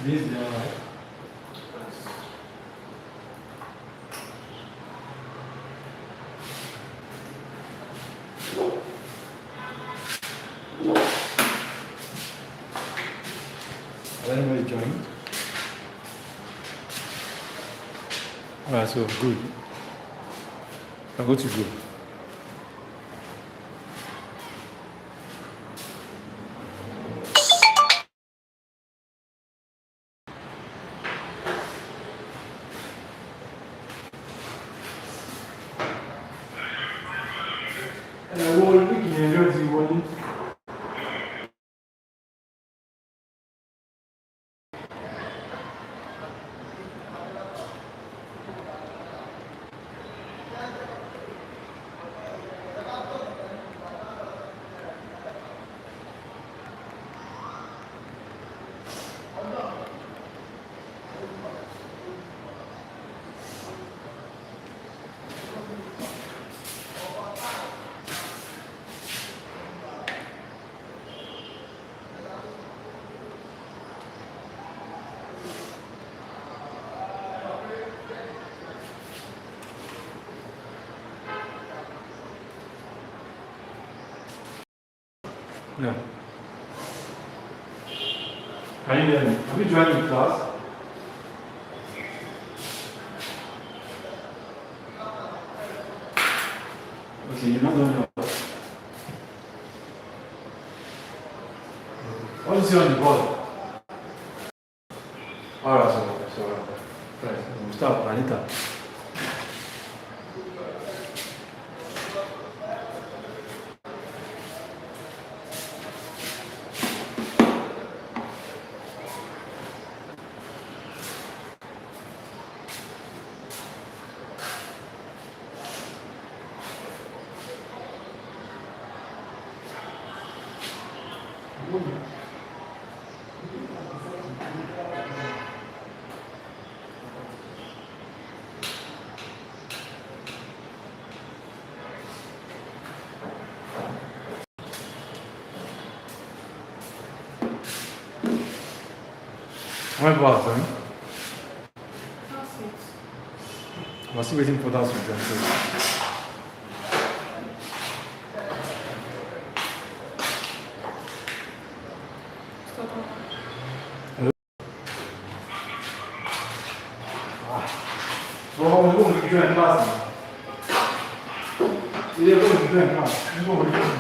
This is all right. Anybody join? Alright, so good. I'm going to go. Yeah. Can you hear me? Have you joined the class? Okay, you're not done yet. What is here on the board? Alright, so right. We'll start Anita. How many people are going? We're still waiting for that to join. Hello? Well, we're going to join class. We're going to join class. We're going to join.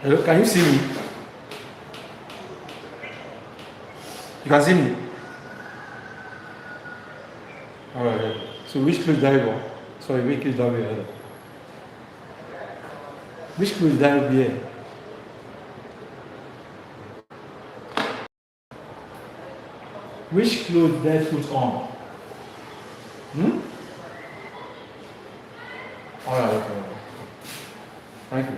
Hello, can you see me? You can see me? Alright, so which clothes that you want? Sorry, which clothes that we have? Which clothes that you wear? Which clothes that you put on? Alright, okay. Thank you.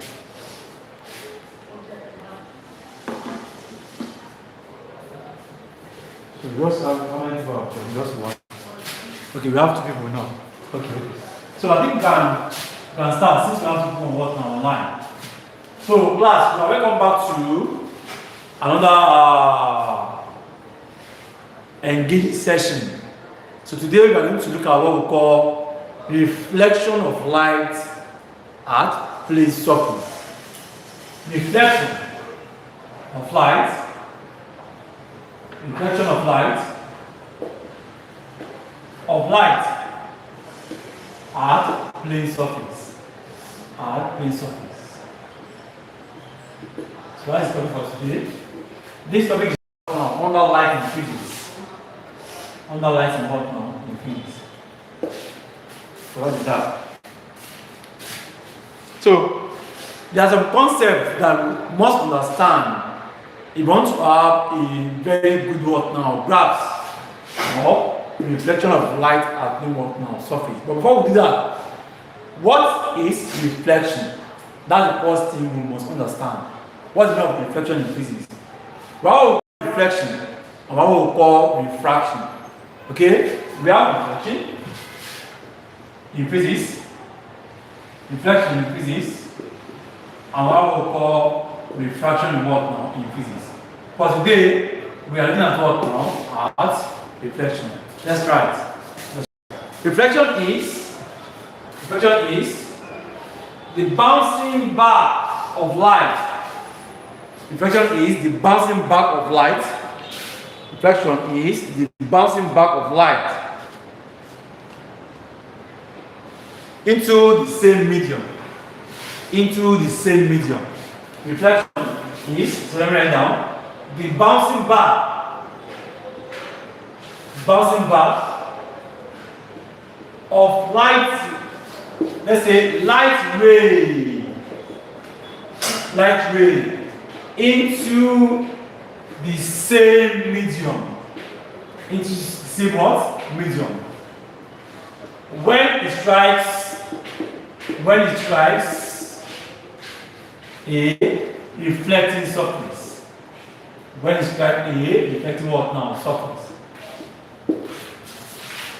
So we just have how many people? Just one. Okay, we have two people now. Okay. So I think we can start since we have people working online. So class, we are welcome back to another engaged session. So today we are going to look at what we call reflection of light at place surface. Reflection of light. Reflection of light at plane surface. So that is the topic for today. This topic is under light in physics. Under light in what now? In physics. So what is that? So there are some concepts that we must understand you want to have a very good what now graphs or reflection of light at the what now surface. But before we do that, what is reflection? That's the first thing we must understand. What's the meaning of reflection in physics? What we call reflection and what we call refraction. Okay, we have reflection in physics, reflection in physics, and what we call refraction in what now in physics. For today, we are looking at what now at reflection. Let's try it. Reflection is the bouncing back of light. Reflection is the bouncing back of light. Reflection is the bouncing back of light into the same medium. Into the same medium. Reflection is, so let me write down, the bouncing back of light, let's say light ray into the same medium. Into the same what? Medium. When it strikes a reflecting surface. When it strikes a reflecting what now? Surface.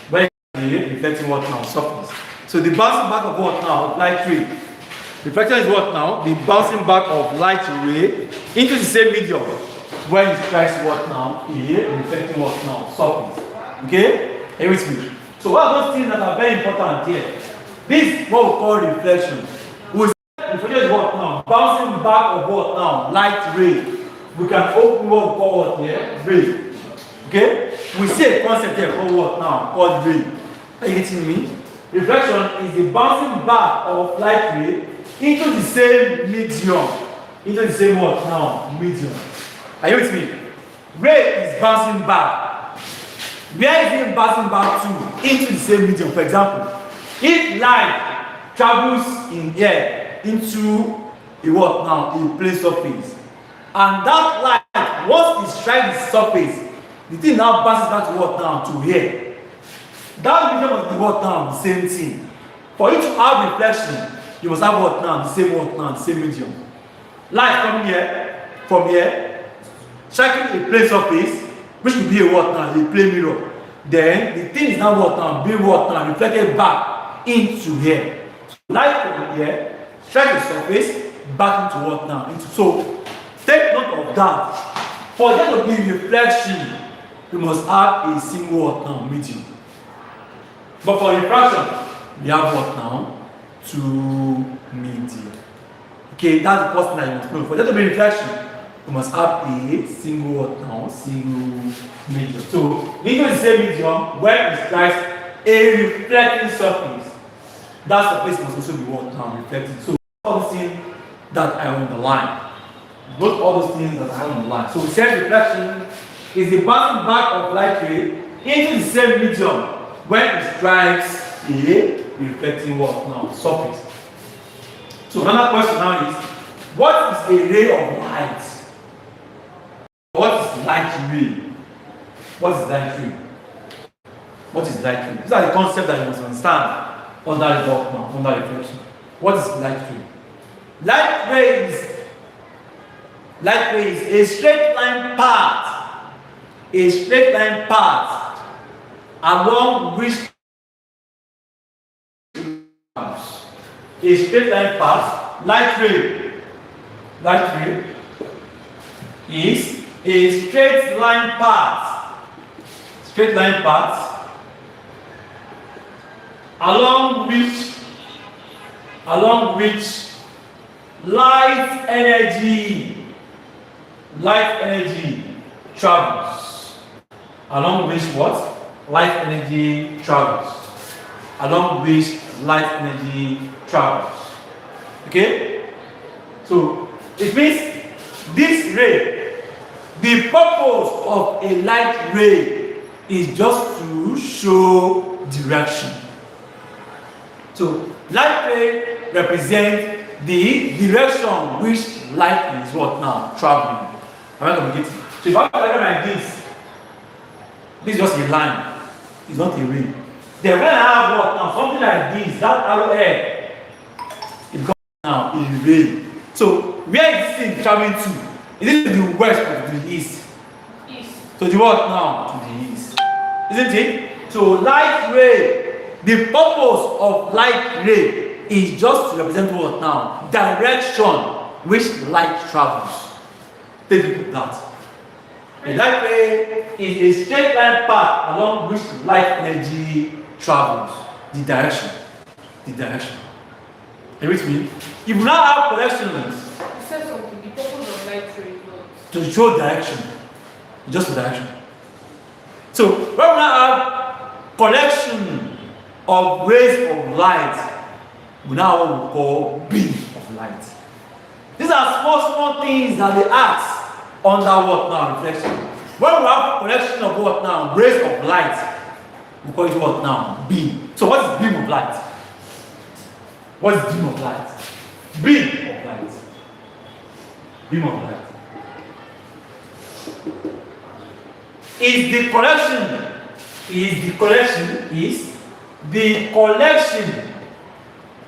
When a reflecting what now? Surface. So the bouncing back of what now? Light ray. Reflection is what now? The bouncing back of light ray into the same medium. When it strikes what now? A reflecting what now? Surface. Okay? Are you with me? So what are those things that are very important here? This is what we call reflection. Reflection is what now? Bouncing back of what now? Light ray. We can open what we call what here? Ray. Okay? We see a concept here called what now? Called ray. Are you getting me? Reflection is the bouncing back of light ray into the same medium. Into the same what now? Medium. Are you with me? Ray is bouncing back. Where is it bouncing back to? Into the same medium. For example, if light travels in air into a what now? A plane surface. And that light, once it strikes the surface, the thing now passes back to what now? To here. That medium must be what now? The same thing. For you to have reflection, you must have what now? The same what now? The same medium. Light coming here, from here, striking a plane surface, which will be a what now? A plane mirror. Then the thing is now what now? Being what now? Reflected back into here. Light from here, strike the surface, back into what now? So take note of that. For there to be reflection, you must have a single what now? Medium. But for refraction, we have what now? Two medium. Okay, that's the first thing that you must know. For there to be reflection, you must have a single what now? Single medium. So into the same medium, where it strikes a reflecting surface, that surface must also be what now? Reflecting. So all the things that I underline. Both all those things that I underline. So we said reflection is the bouncing back of light ray into the same medium when it strikes a reflecting what now? Surface. So another question now is, what is a ray of light? What is light ray? What is light ray? What is light ray? These are the concepts that you must understand under the work now, under reflection. What is light ray? Light ray is a straight line path. A straight line path along which a straight line path, light ray is a straight line path along which light energy travels. Along which what? Light energy travels. Along which light energy travels. Okay? So it means this ray, the purpose of a light ray is just to show direction. So light ray represents the direction which light is what now? Traveling. Am I communicating? So if I have a diagram like this is just a line. It's not a ray. Then when I have what now? Something like this, that arrowhead, it becomes now a ray. So where is this thing traveling to? Is it to the west or to the east? East. To the what now? To the east. Isn't it? So light ray, the purpose of light ray is just to represent what now? Direction which light travels. Take it to that. A light ray is a straight line path along which light energy travels. The direction. The direction. You with me? If you now have connections, You said something. The purpose of light ray is to show direction, just the direction. So when we now have collection of rays of light, we now have what we call beam of light. These are small things that they act under what now? Reflection. When we have collection of what now? Rays of light, we call it what now? Beam. So what is beam of light? What is beam of light? Beam of light. Beam of light. Is the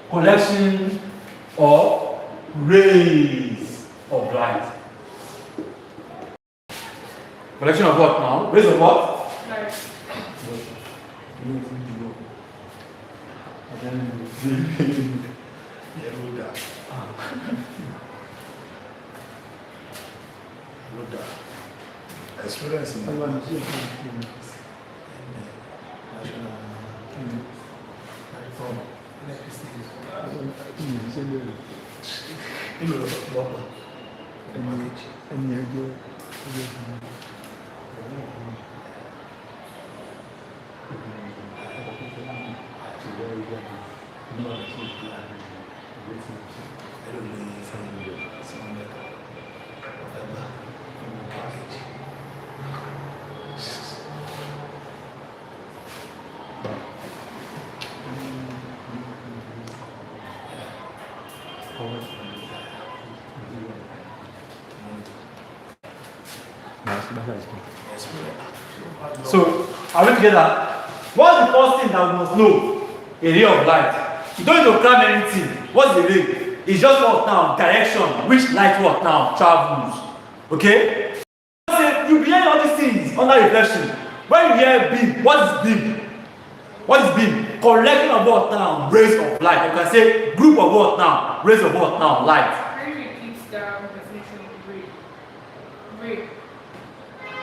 collection of rays of light. Collection of what now? Rays of what? light. Experience in So, are we together? What's the first thing that we must know? A ray of light. You don't need to cram anything. What's the ray? It's just what now? Direction. Which light what now? Travels. Okay? You hear all these things under reflection. When you hear beam, what is beam? What is beam? Collection of what now? Rays of light. You can say group of what now? Rays of what now? Light. Can you repeat that definition of ray? Ray.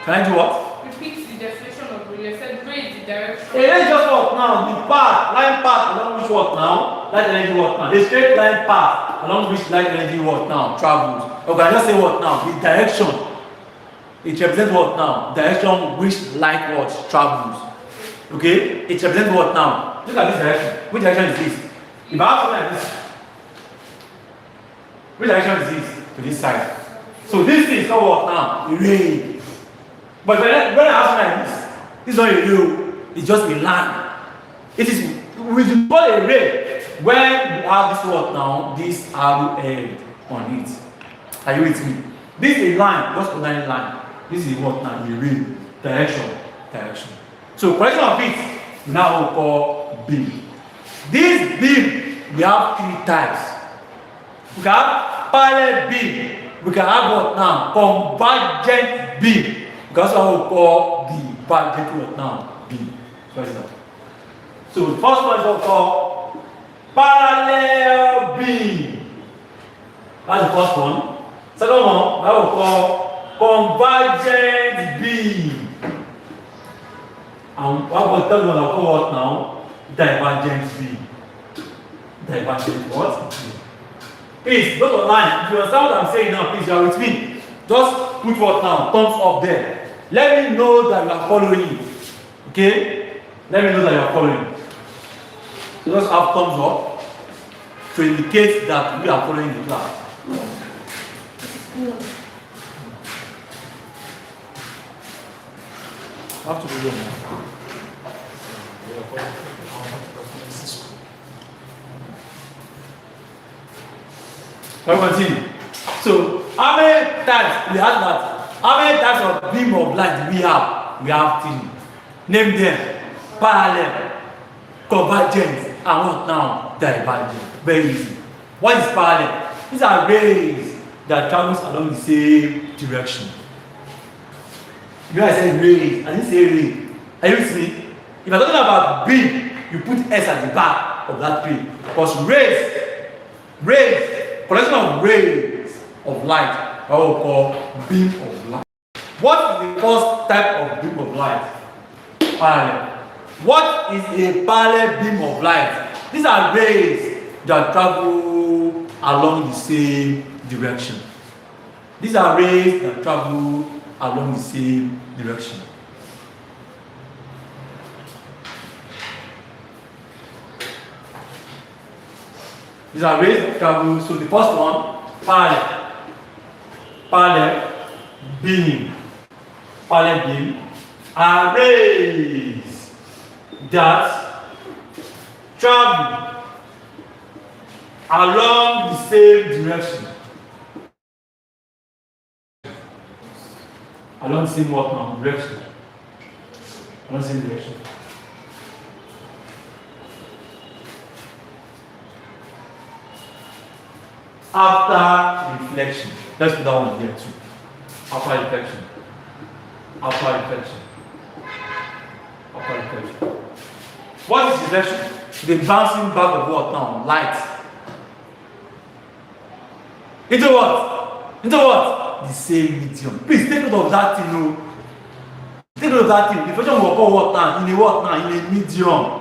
Can I do what? Repeat the definition of ray. You said ray is the direction. A ray is just what now? The path, line path along which what now? Light energy what now? A straight line path along which light energy what now? Travels. Okay, I just say what now? The direction. It represents what now? Direction which light what travels. Okay? It represents what now? Look at this direction. Which direction is this? If I have something like this, which direction is this? To this side. So this is not what now? A ray. But when I have something like this is not a ray. It's just a line. It is we do call a ray when we have this what now? This arrowhead on it. Are you with me? This is a line, just a line. This is what now? A ray. Direction. So collection of it now we call beam. This beam we have three types. We can have parallel beam. We can have what now? Convergent beam. Because what we call the convergent what now? Beam. So the first one is what we call parallel beam. That's the first one. Second one, what we call convergent beam. And what we tell you about what now? Divergent beam. Divergent what? Please, those online, if you understand what I'm saying now, please, you are with me. Just put what now? Thumbs up there. Let me know that you are following. Okay? Let me know that you are following. So just have thumbs up to indicate that we are following the class. Have to be done now. Can we continue? So, how many times we had that How many types of beam of light do we have? We have 3. Name them. Parallel, convergent, and what now? Divergent. Very easy. What is parallel? These are rays that travels along the same direction. You guys say rays, I didn't say ray. Are you with me? If I'm talking about beam, you put S at the back of that beam. Because rays, collection of rays of light, what we call beam of light. What is the first type of beam of light? Parallel. What is a parallel beam of light? These are rays that travel along the same direction. These are rays that travel along the same direction. These are rays that travel. So the first one, parallel beam, are rays that travel along the same direction. Along the same what now? Direction. Along the same direction. After reflection. Let's put that one here too. After reflection. What is reflection? The bouncing back of what now? Light. Into what? The same medium. Please take note of that thing. No. Take note of that thing. Reflection will occur what now? In a what now? In a medium.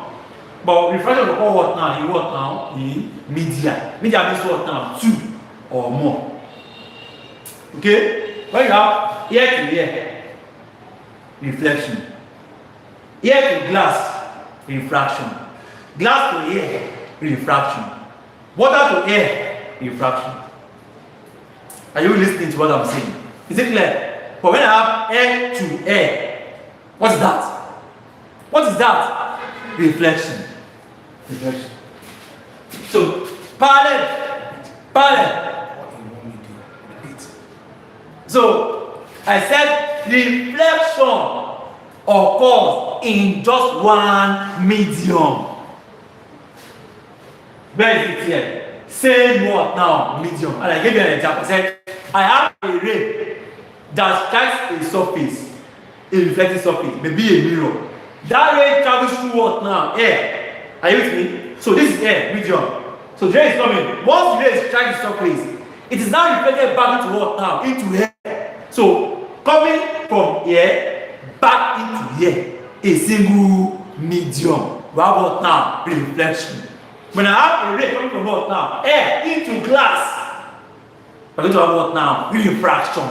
But reflection will occur what now? In what now? In media. Media means what now? 2 or more. Okay? When you have ear to ear, reflection. Ear to glass, refraction. Glass to air, refraction. Water to air, refraction. Are you listening to what I'm saying? Is it clear? But when I have air to air, what is that? What is that? Reflection. So, parallel. So, I said reflection occurs in just one medium. Where is it here? Same what now? Medium. And I gave you an example. I said, I have a ray that strikes a surface, a reflecting surface, maybe a mirror. That ray travels through what now? Air. Are you with me? So this is air, medium. So the ray is coming. Once the ray strikes the surface, it is now reflected back into what now? Into air. So coming from air back into air, a single medium. We have what now? Reflection. When I have a ray coming from what now? Air into glass, we're going to have what now? Refraction.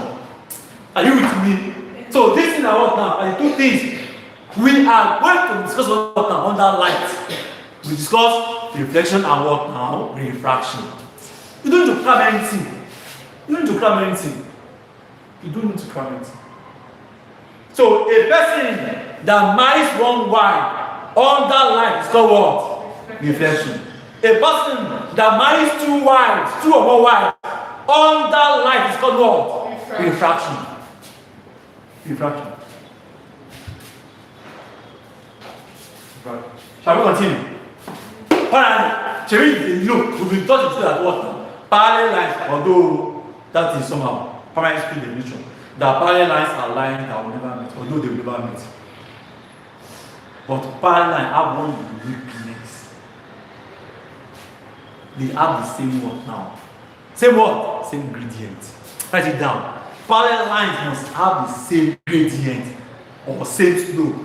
Are you with me? So this thing are what now? Are the two things we are going to discuss what now under light. We discuss reflection and what now? Refraction. You don't need to cram anything. So a person that marries one wife under light is called what? Reflection. A person that marries 2 wives, 2 or more wives, under light is called what? Refraction. Shall we continue? Alright, we've been taught to that what? Parallel lines, although that is somehow primary school definition. That parallel lines are lines that will never meet, although they will never meet. But parallel lines have one uniqueness. They have the same what now? Same what? Same gradient. Write it down. Parallel lines must have the same gradient or same slope.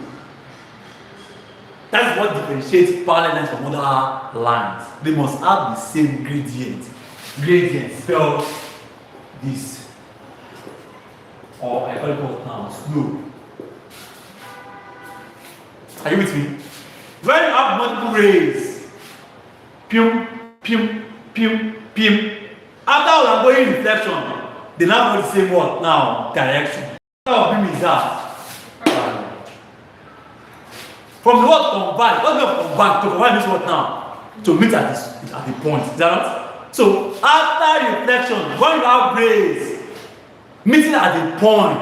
That's what differentiates parallel lines from other lines. They must have the same gradient. Gradient spelled this. Or I call it what now? Slope. Are you with me? When you have multiple rays, after we are going reflection, they now go the same what now? Direction. What type of beam is that? From the word converge, what do you converge? To converge means what now? To meet at the point. Is that right? So after reflection, when you have rays meeting at the point,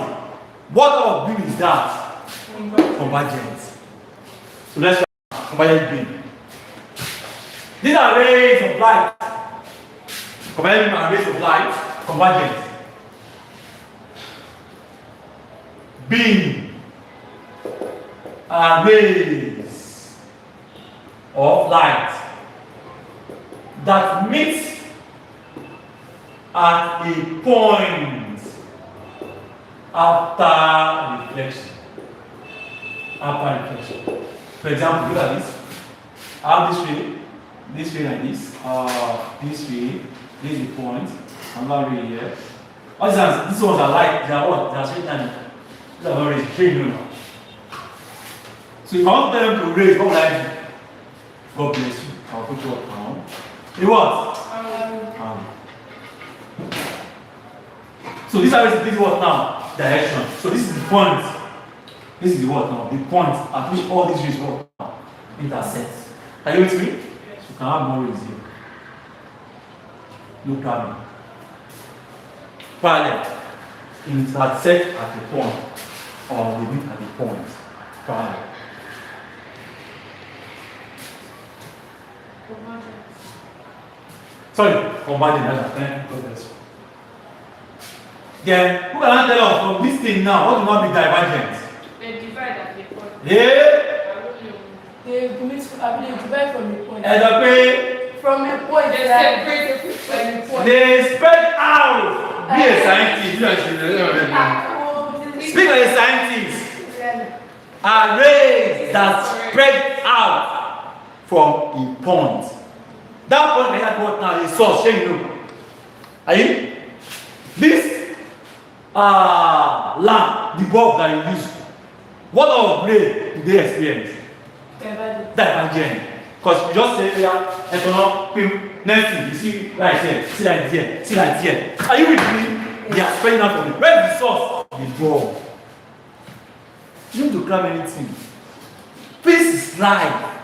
What type of beam is that? Convergent. So let's try convergent beam. These are rays of light. Convergent beam are rays of light. Convergent. Beam are rays of light that meet at a point after reflection. After reflection. For example, look at this. I have this ray like this. This ray, this is the point, another ray here. All these ones are light, they are what? They are straight line. These are not rays, straight line. So if I want to tell them to raise, what will I do? God bless you. I'll put you up down. In what? So this is what now? Direction. So this is the point. This is the what now? The point at which all these rays what now? Intersect. Are you with me? Yes. So you can have more rays here. No problem. Parallel. Intersect at the point. Or they meet at the point. Parallel. Sorry, convergent. Then, who can tell us from this thing now, what will not be divergent? They divide at the point. Yeah? They divide from the point. And from a point. They separate from the point. They spread out. Be a scientist. Speak like a scientist. Are rays that spread out from a point. That point may have what now is source, you know. Are you? This lamp, the bulb that you use, what of ray do they experience? Divergent. Because you just say here, next thing, you see light here, see light here, see light here. Are you with me? They are spreading out from it. Where is the source? The bulb. You don't need to grab anything. This is life.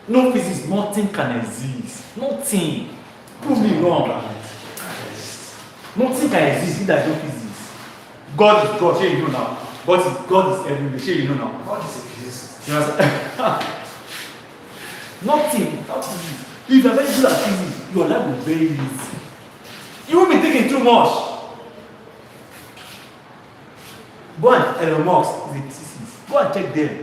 No physics, nothing can exist. Nothing. Prove me wrong. Nothing can exist if there's no physics. God is God, you know now. God is everywhere, you know now. God is a physicist. You understand? Nothing. If you are very good at physics, your life will be very easy. You won't be thinking too much. Go and Elon Musk is a physicist. Go and check them.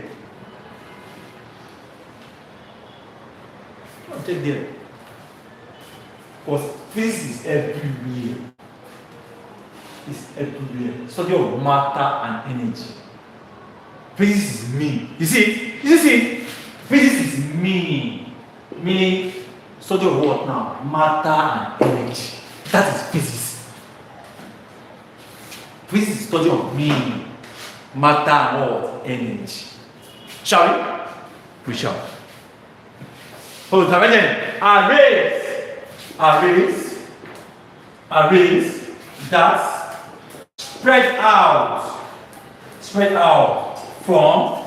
Check there. Because physics is everywhere. It's everywhere. Study of matter and energy. Physics is me. You see? You see? Physics is me. Meaning, study of what now? Matter and energy. That is physics. Physics is study of me. Matter and what? Energy. Shall we? We shall. So divergent are rays that spread out from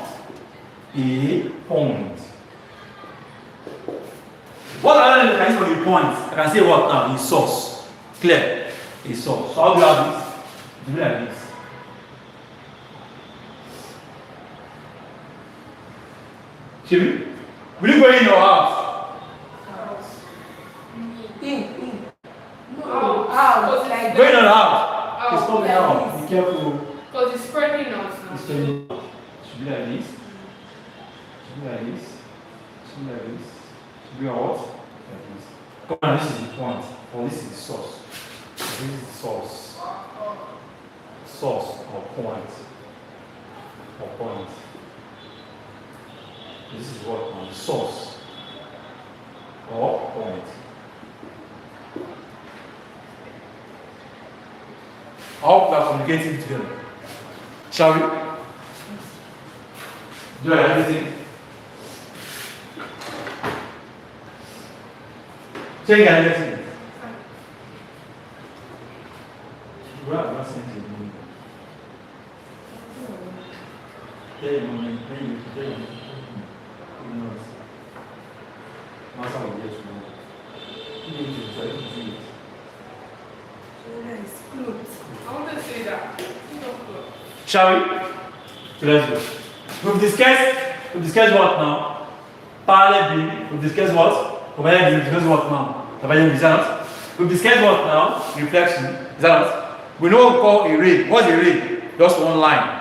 a point. What are the mechanism of the point? I can say what now? A source. Clear? A source. So how do you have this? Do you like this? Shibi? Will you go in your house? In. No. Out. Like Going on out. It's coming out. Be careful. Because it's spreading out now. It's spreading out. Should be like this. Should be like this. Should be like this. Should be what? Like this. Come on, this is the point. Or this is the source. This is the source. Source or point. Or point. This is what on the source or point. I hope we are communicating together. Shall we? Do I have anything? Check anything. We are not saying to you. Tell you. Master will get to know. You need to try to see it. I want to say that. Shall we? So let's go. We've discussed what now? Parallel beam. We've discussed what? Convergent beam. We've discussed what now? Convergent result. We've discussed what now? Reflection. Is that what? We know what we call a ray. What's a ray? Just one line.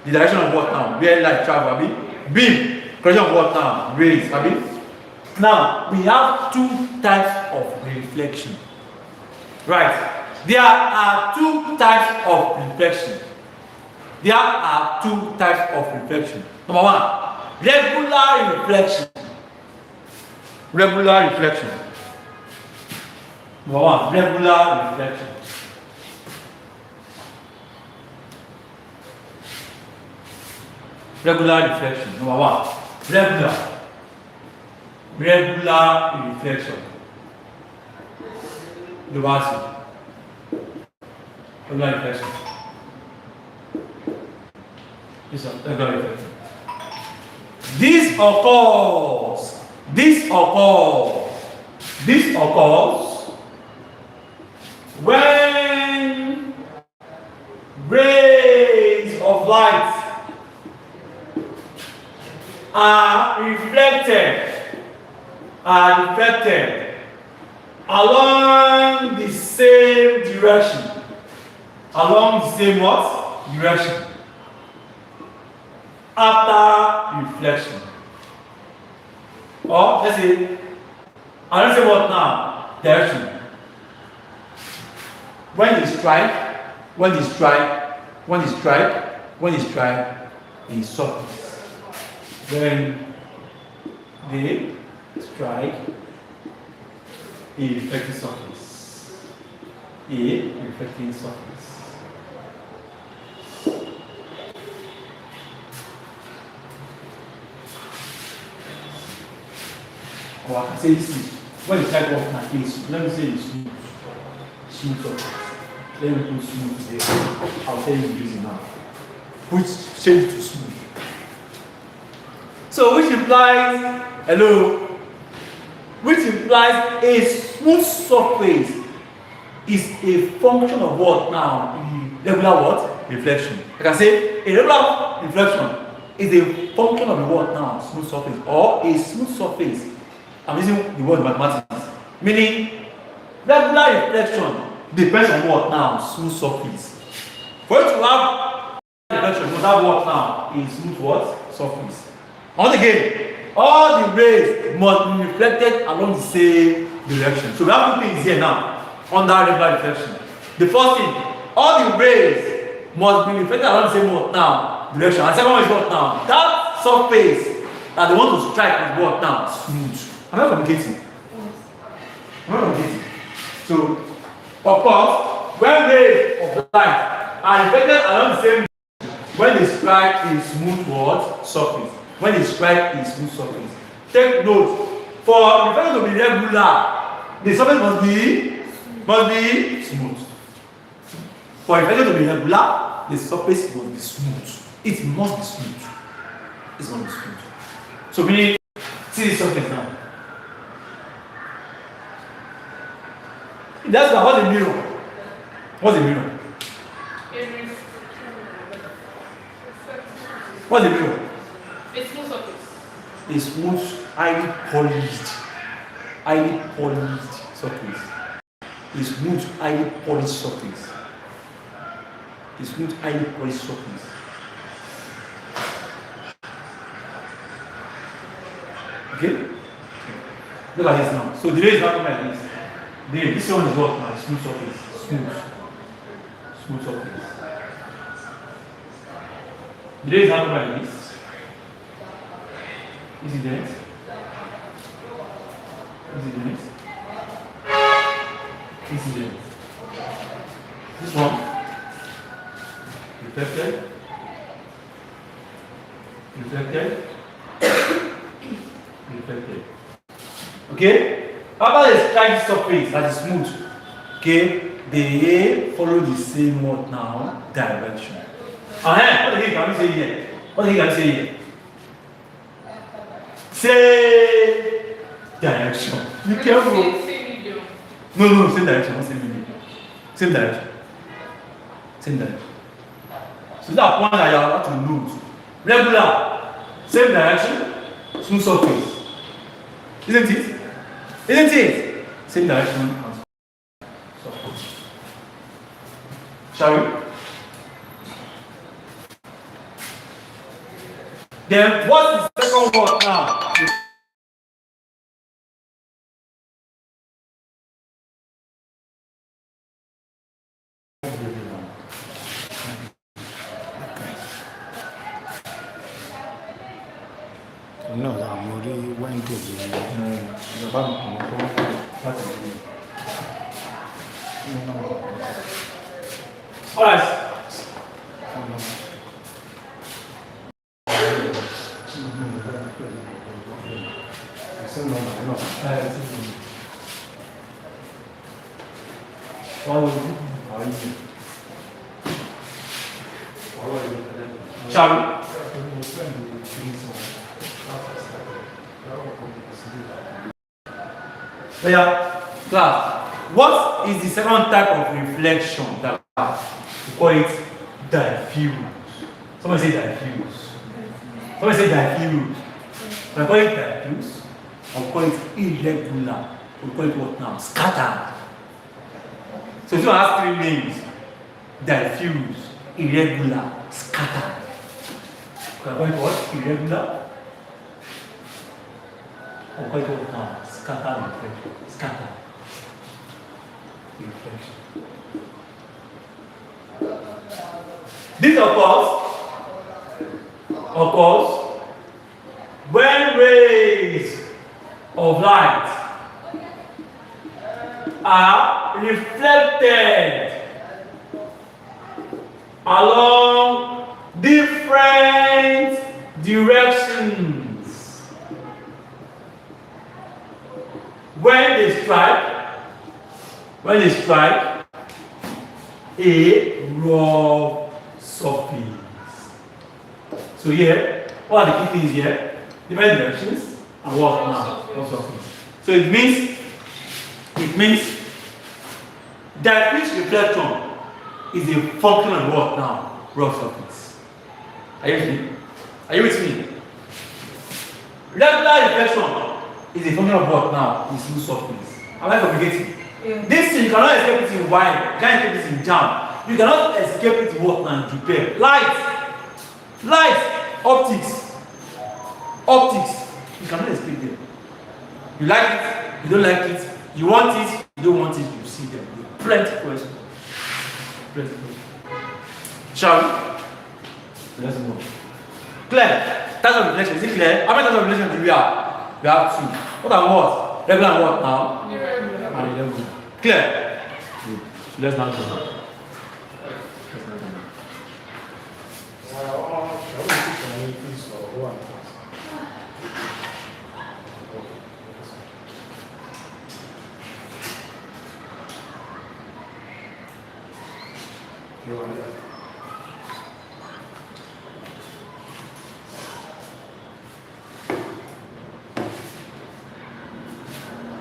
The direction of what now? Where light travel, abi? Beam. Direction of what now? Rays, abi? Now, we have two types of reflection. Right. There are two types of reflection. There are two types of reflection. Number one, regular reflection. Regular reflection. Number one, regular reflection. Regular reflection. Number one, regular reflection. Number two, regular reflection. This is regular reflection. This occurs when rays of light are reflected along the same direction. Along the same what? Direction. After reflection. Or let's say, I don't say what now? Direction. When they strike, in surface. When they strike a reflecting surface. Or I can say this when the type of my face, let me say it's smooth surface. Let me put smooth there. I'll tell you the reason now. Change to smooth. So which implies a smooth surface is a function of what now? Regular what? Reflection. I can say a regular reflection is a function of the what now? Smooth surface. Or a smooth surface. I'm using the word mathematics. Meaning regular reflection depends on what now? Smooth surface. For you to have reflection, you must have what now? A smooth what? Surface. Once again, all the rays must be reflected along the same direction. So we have two things here now under regular reflection. The first thing, all the rays must be reflected along the same what now? Direction. And the second one is what now? That surface that they want to strike is what now? Smooth. I'm not communicating. So, of course, when rays of light are reflected along the same direction, when they strike a smooth what? Surface. When they strike a smooth surface. Take note, for reflection to be regular, the surface must be smooth. For reflection to be regular, the surface must be smooth. It must be smooth. So meaning, see the surface now. That's what's a mirror. What's a mirror? What's a mirror? It's smooth surface. A smooth, highly polished surface. A smooth, highly polished surface. Okay? Look at this now. So the ray is not coming like this. This one is what now? Smooth surface. Smooth surface. The ray is not coming like this. Is it there? This one reflected. Okay? After they strike the surface that is smooth, okay, they follow the same what now? Direction. What can you say here? Say direction. You careful. Same medium. No, same direction, not same medium. Same direction. So that point that you have to note. Regular, same direction, smooth surface. Isn't it? Isn't it? Same direction and surface. Shall we? Then what is the second word now? No, I'm already went to the. All right. Shall we? Yeah, class. What is the second type of reflection that we have? We call it diffuse. Somebody say diffuse. Somebody say diffuse. We call it diffuse. We call it irregular. We call it what now? Scattered. So if you have three names: diffuse, irregular, scattered. We call it what? Irregular. We call it what now? Scattered reflection. Scattered reflection. This occurs when rays of light are reflected along different directions. When they strike a raw surface. So here, what are the key things here? Different directions and what now? Raw surface. So it means diffuse reflection is a function of what now? Raw surface. Are you with me? Are you with me? Regular reflection is a function of what now? Is smooth surface. Am I complicating? Yeah. This thing you cannot escape it in wine, you can't escape it in jam. You cannot escape it in what now? In repair. Light, optics. You cannot escape them. You like it, you don't like it, you want it, you don't want it, you see them. Plenty of questions. Shall we? Let's move. Clear. Types of reflection. Is it clear? How many types of reflection do we have? We have two. What are what? Regular and what now? And irregular. Clear? Good. So let's now go.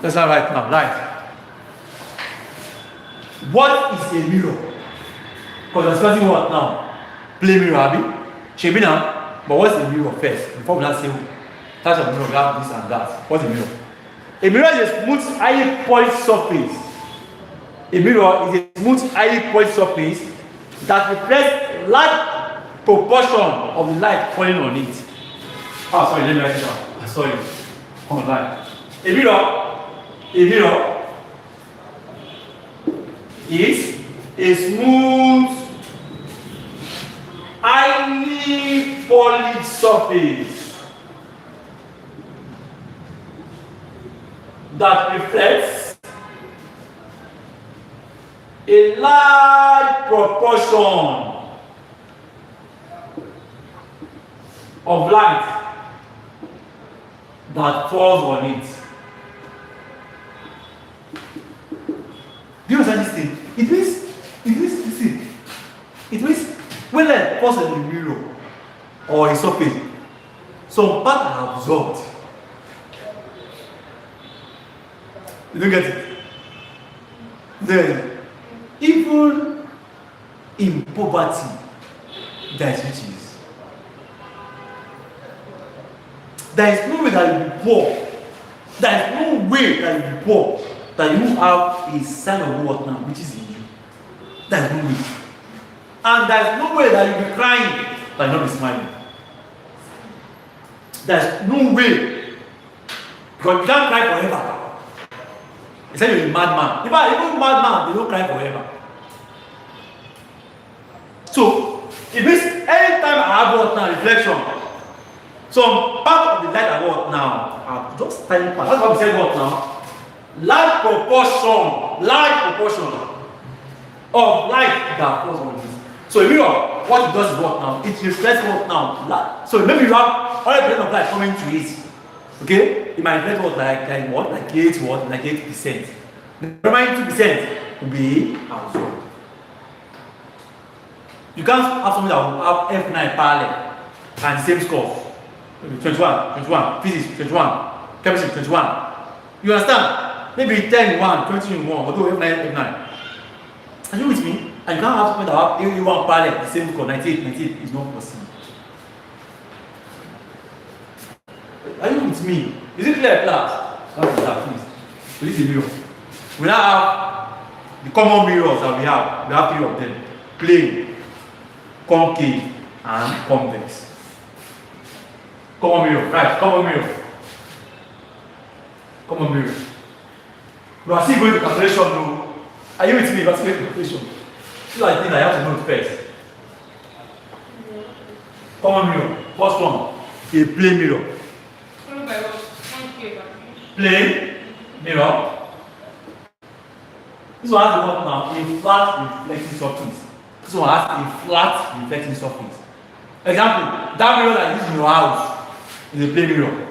Let's not right now. Light. What is a mirror? Because I'm discussing what now? Play mirror, Abby. Should be now. But what's a mirror first? Before we not say types of mirror, we have this and that. What's a mirror? A mirror is a smooth, highly polished surface. A mirror is a smooth, highly polished surface that reflects large proportion of the light falling on it. Oh, sorry, let me write it down. Sorry. Online. A mirror is a smooth, highly polished surface that reflects a large proportion of light that falls on it. Do you understand this thing? It means when light falls on the mirror or a surface, some parts are absorbed. You don't get it? Then, even in poverty, That is riches. There is no way that you be poor. There is no way that you be poor that you have a sign of what now, which is in you. There is no way. And there is no way that you be crying that you not be smiling. There is no way. Because you can't cry forever. They say you're a madman. Even madman, they don't cry forever. So, it means anytime I have what now, reflection, some part of the light I want now are just tiny part. That's why we say what now? Large proportion of light that falls on this. So a mirror, what it does is what now? It reflects what now? So maybe you have 100% of light coming to it. Okay? It might reflect what like what? Like 8 what? Like 8%. The remaining 2% will be absorbed. You can't have something that will have F9 parallel and same score. 21, physics 21, chemistry 21. You understand? Maybe 10 in 1, 20 in 1, although F9. Are you with me? And you can't have something that have A1 parallel, the same score, 98 is not possible. Are you with me? Is it clear, class? That's that, please. So this is the mirror. We now have the common mirrors that we have. We have 3 of them. Plane, concave, and convex. Common mirror, right? Common mirror. Common mirror. We are still going to calculation now. Are you with me? We are still going to calculation. These are the things I have to know first. Common mirror. First one, a plane mirror. Plane mirror. This one has the what now? A flat reflecting surface. This one has a flat reflecting surface. Example, that mirror that you use in your house is a plane mirror.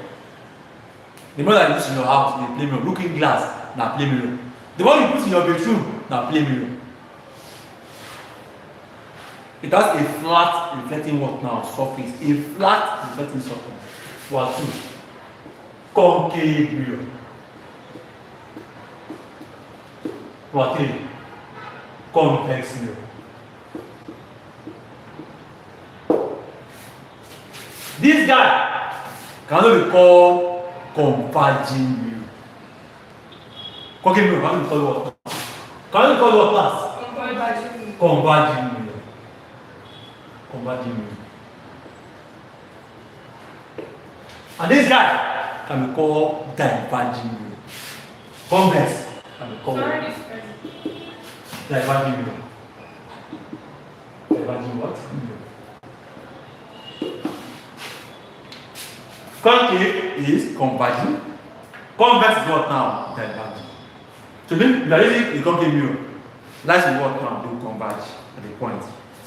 The mirror that you use in your house is a plane mirror. Looking glass, na plane mirror. The one you put in your bedroom, na plane mirror. It has a flat reflecting what now? Surface. A flat reflecting surface. What 2? Concave mirror. What 3? Convex mirror. This guy cannot be called converging mirror. Concave mirror, can you call what? Can you call what class? Converging mirror. Converging mirror. And this guy can be called diverging mirror. Convex can be called diverging mirror. Diverging what? Mirror. Concave is converging. Convex is what now? Diverging. So then we are using a concave mirror. That's what now? They will converge at the point.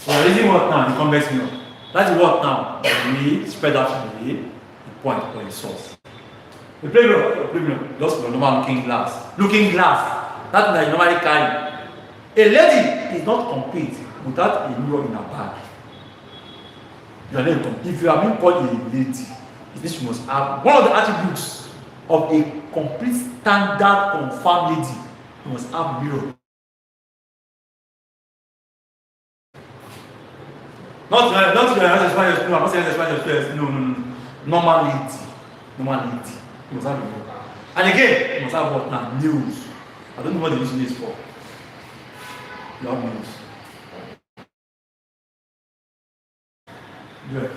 We are using what now? The convex mirror. That's what now? We spread out the point or the source. The plane mirror, just for normal looking glass. Looking glass, that that you normally carry. A lady is not complete without a mirror in her bag. You are not complete. If you are being called a lady, this must have one of the attributes of a complete standard confirmed lady. You must have mirror. Not I'm not saying no. Normal lady. You must have mirror. And again, you must have what now? Nails. I don't know what the use is for. You have nails. Yeah.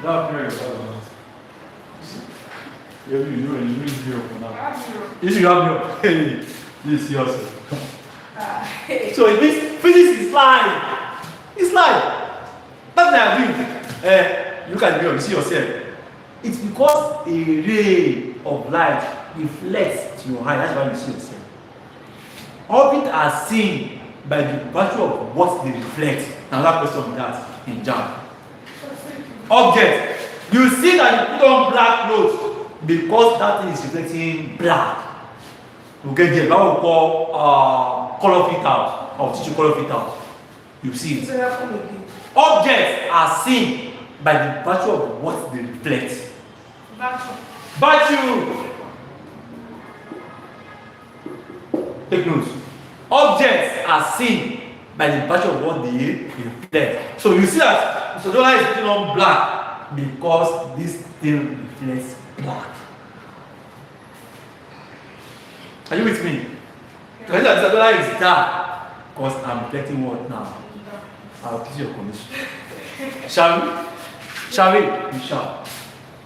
That mirror is you need zero for now. If you have mirror, hey, you see yourself. So it means physics is life. It's life. That's what I do. Look at the mirror, you see yourself. It's because a ray of light reflects to your eye. That's why you see yourself. Objects are seen by the virtue of what they reflect. Another question on that in John. Object. You see that you put on black clothes because that thing is reflecting black. You get there. That we call color fit out. Or teach you color fit out. You see it. Objects are seen by the virtue of what they reflect. Virtue. Take notes. Objects are seen by the virtue of what they reflect. So you see that the solar is putting on black because this thing reflects black. Are you with me? Because the solar is dark because I'm reflecting what now? I'll put your condition. Shall we? Shall we? We shall.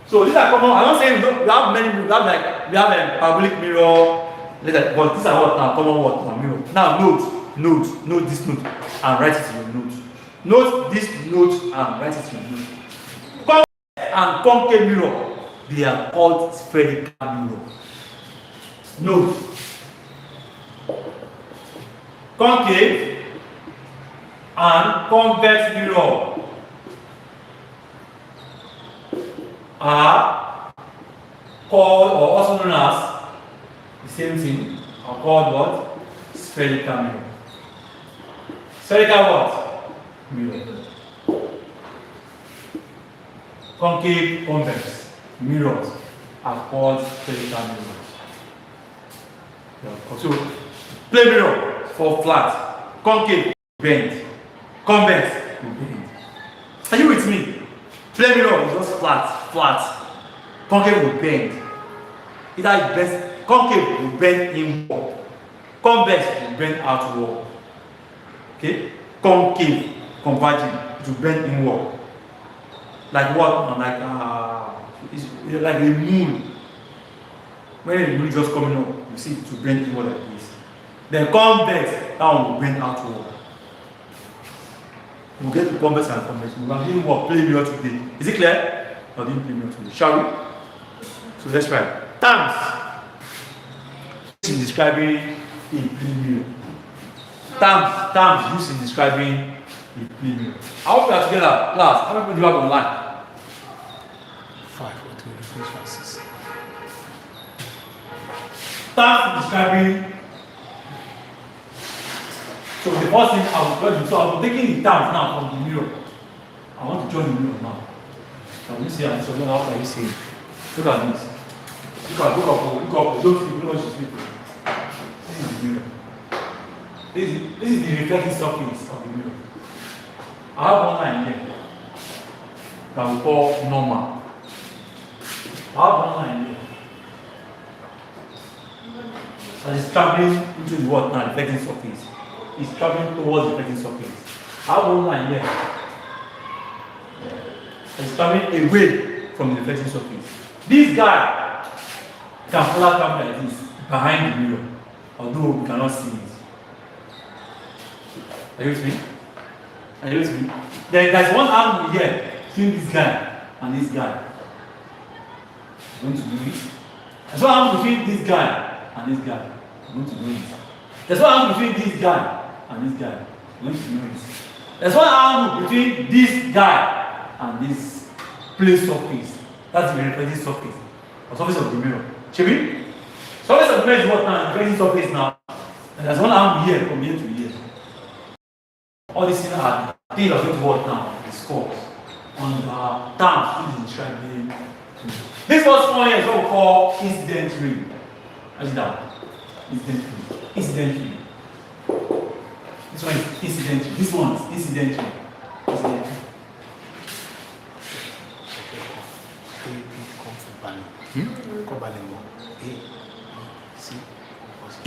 So these are common. I'm not saying we have many. We have a parabolic mirror. But these are what now common what now mirror. Now note this note and write it in your note. Note this note and write it in your note. Convex and concave mirror, they are called spherical mirror. Note. Concave and convex mirror are called, or also known as, the same thing, are called what? Spherical mirror. Spherical what? Mirror. Concave, convex mirrors are called spherical mirrors. So, plane mirror for flat, concave, bend, convex, bend. Are you with me? Plane mirror is just flat. Concave will bend. Either it bends, concave will bend inward. Convex will bend outward. Okay? Concave, converging, it will bend inward. Like what? It's like a moon. When the moon just coming up, you see it will bend inward like this. Then convex, that one will bend outward. We'll get to convex and convex. We are doing what? Plane mirror today. Is it clear? Or didn't play mirror today? Shall we? So let's try. Terms in describing a plane mirror. Terms used in describing a plane mirror. I hope we are together. Class, how many people do you have online? 5 or 2, 3, 4, 5, 6. Terms in describing. So the first thing I will tell you, so I'm taking the terms now from the mirror. I want to join the mirror now. Can you see and so how can you see it? Look at this. Look up, don't sleep, don't sleep. This is the mirror. This is the reflecting surface of the mirror. I have one line here that we call normal. I have one line here that is traveling into the what now, reflecting surface. It's traveling towards the reflecting surface. I have one line here that is traveling away from the reflecting surface. This guy can follow camera like this behind the mirror, although we cannot see it. Are you with me? Are you with me? There's one angle here between this guy and this guy. I'm going to do it. There's one angle between this guy and this guy. I'm going to do it. There's one angle between this guy and this guy. I'm going to do it. There's one angle between this guy and this plane surface. That's the reflecting surface. Or surface of the mirror. Chibi? Surface of the mirror is what now? Reflecting surface now. And there's one angle here from here to here. All these things are things are going to work now. Discuss on the terms used in describing. This first one here is what we call incident ring. What's that? Incident ring. Incident ring. This one is incident ring. This one is incident ring. Incident ring.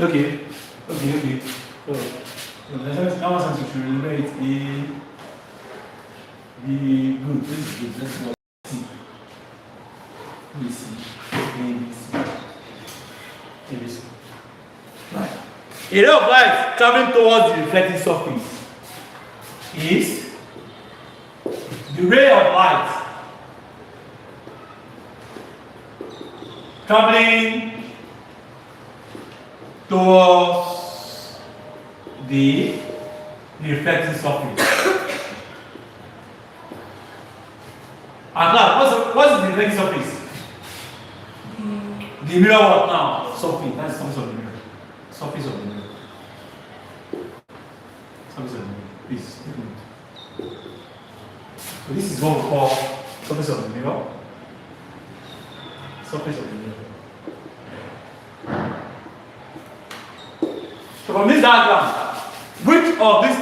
Okay. So now since you should remember it, be good. This is good. Let's go see. Let me see. ABC. Right. A ray of light traveling towards the reflecting surface is the ray of light traveling towards the reflecting surface. And now, what's the reflecting surface? The mirror what now? Surface. That's the surface of the mirror. Surface of the mirror. Surface of the mirror. Please, take a minute. So this is what we call surface of the mirror. Surface of the mirror. So from this diagram, which of these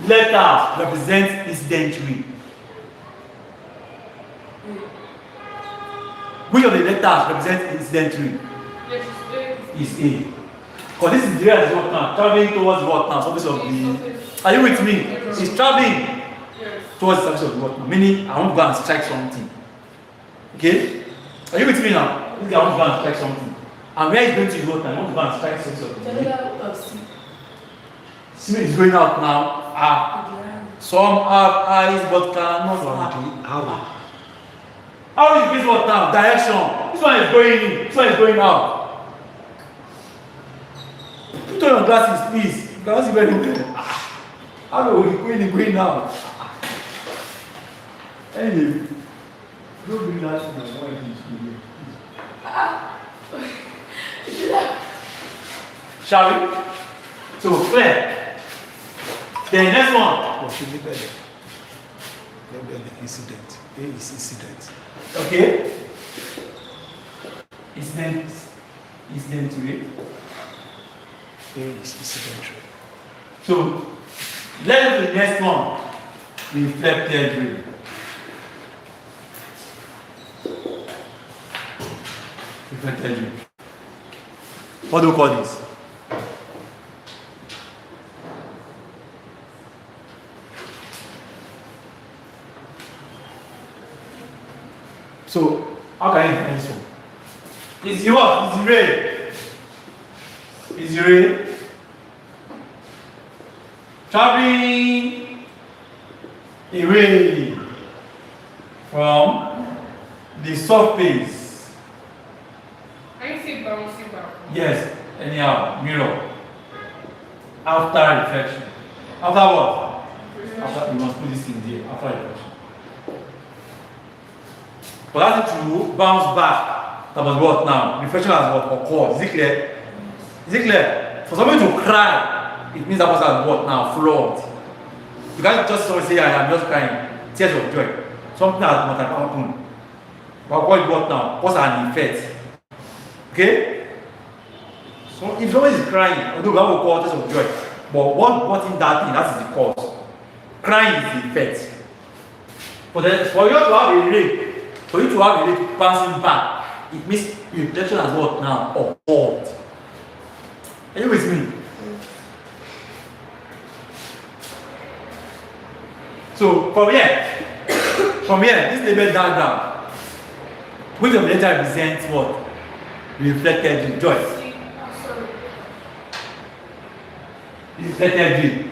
letters represent incident ray? Which of the letters represent incident ray? Yes, Is A. Because this is the ray is what now? Traveling towards what now? Surface of the. Are you with me? It's traveling yes. towards the surface of the water. Meaning, I want to go and strike something. Okay? Are you with me now? This guy wants to go and strike something. And where is going to the water? I want to go and strike something. The letter of C. See is going out now. Some have eyes but cannot From the how? How is this one now? Direction. This one is going in. This one is going out. Put on your glasses, please. You cannot see very well. How are we going out? Anyway, don't bring that to my wife in studio. Shall we? So, clear. Then next one. Or should we better? Maybe the incident. A is incident. Okay. Incident rate. A is incident ray. So, let's do the next one. Reflected ray. Reflected ray. What do we call this? So, how can you define this one? Is the what? Is the ray? Is the ray traveling away from the surface? I see bouncing back. Yes, anyhow, mirror. After reflection. After what? After, you must put this in there. After reflection. For that to bounce back, that was what now? Reflection has what occurred. Is it clear? Is it clear? For somebody to cry, it means that person has what now? Flawed. You can't just say, I am just crying. Tears of joy. Something that must have happened. But what now? What's an effect? Okay? So if somebody is crying, although we have a call tears of joy, but what in that thing, that is the cause. Crying is the effect. For you to have a ray, for you to have a ray bouncing back, it means reflection has what now? Occurred. Are you with me? So from here, this label diagram, which of the letter represents what? Reflected ray. Joy. Sorry. Reflected ray.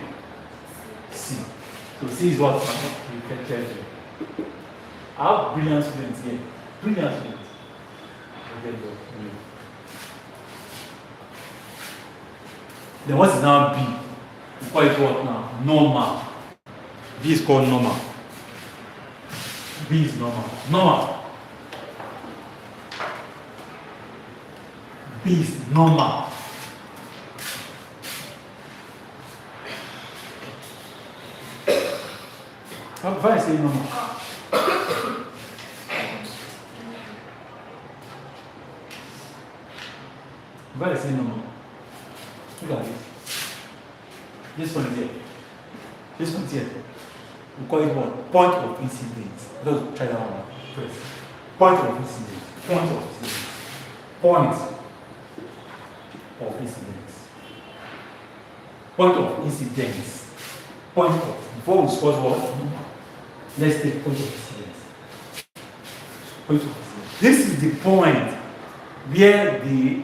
C. So C is what? Reflected ray. I have brilliant students here. Brilliant students. Then what is now B? We call it what now? Normal. B is called normal. B is normal. Normal. B is normal. How do I say normal? Where is it normal? Look at this. This one is here. This one is here. We call it what? Point of incidence. Let's try that one first. Point of incidence. Point of incidence. Point of incidence. Point of incidence. Point of. Before we discuss what? Let's take point of incidence. Point of incidence. This is the point where the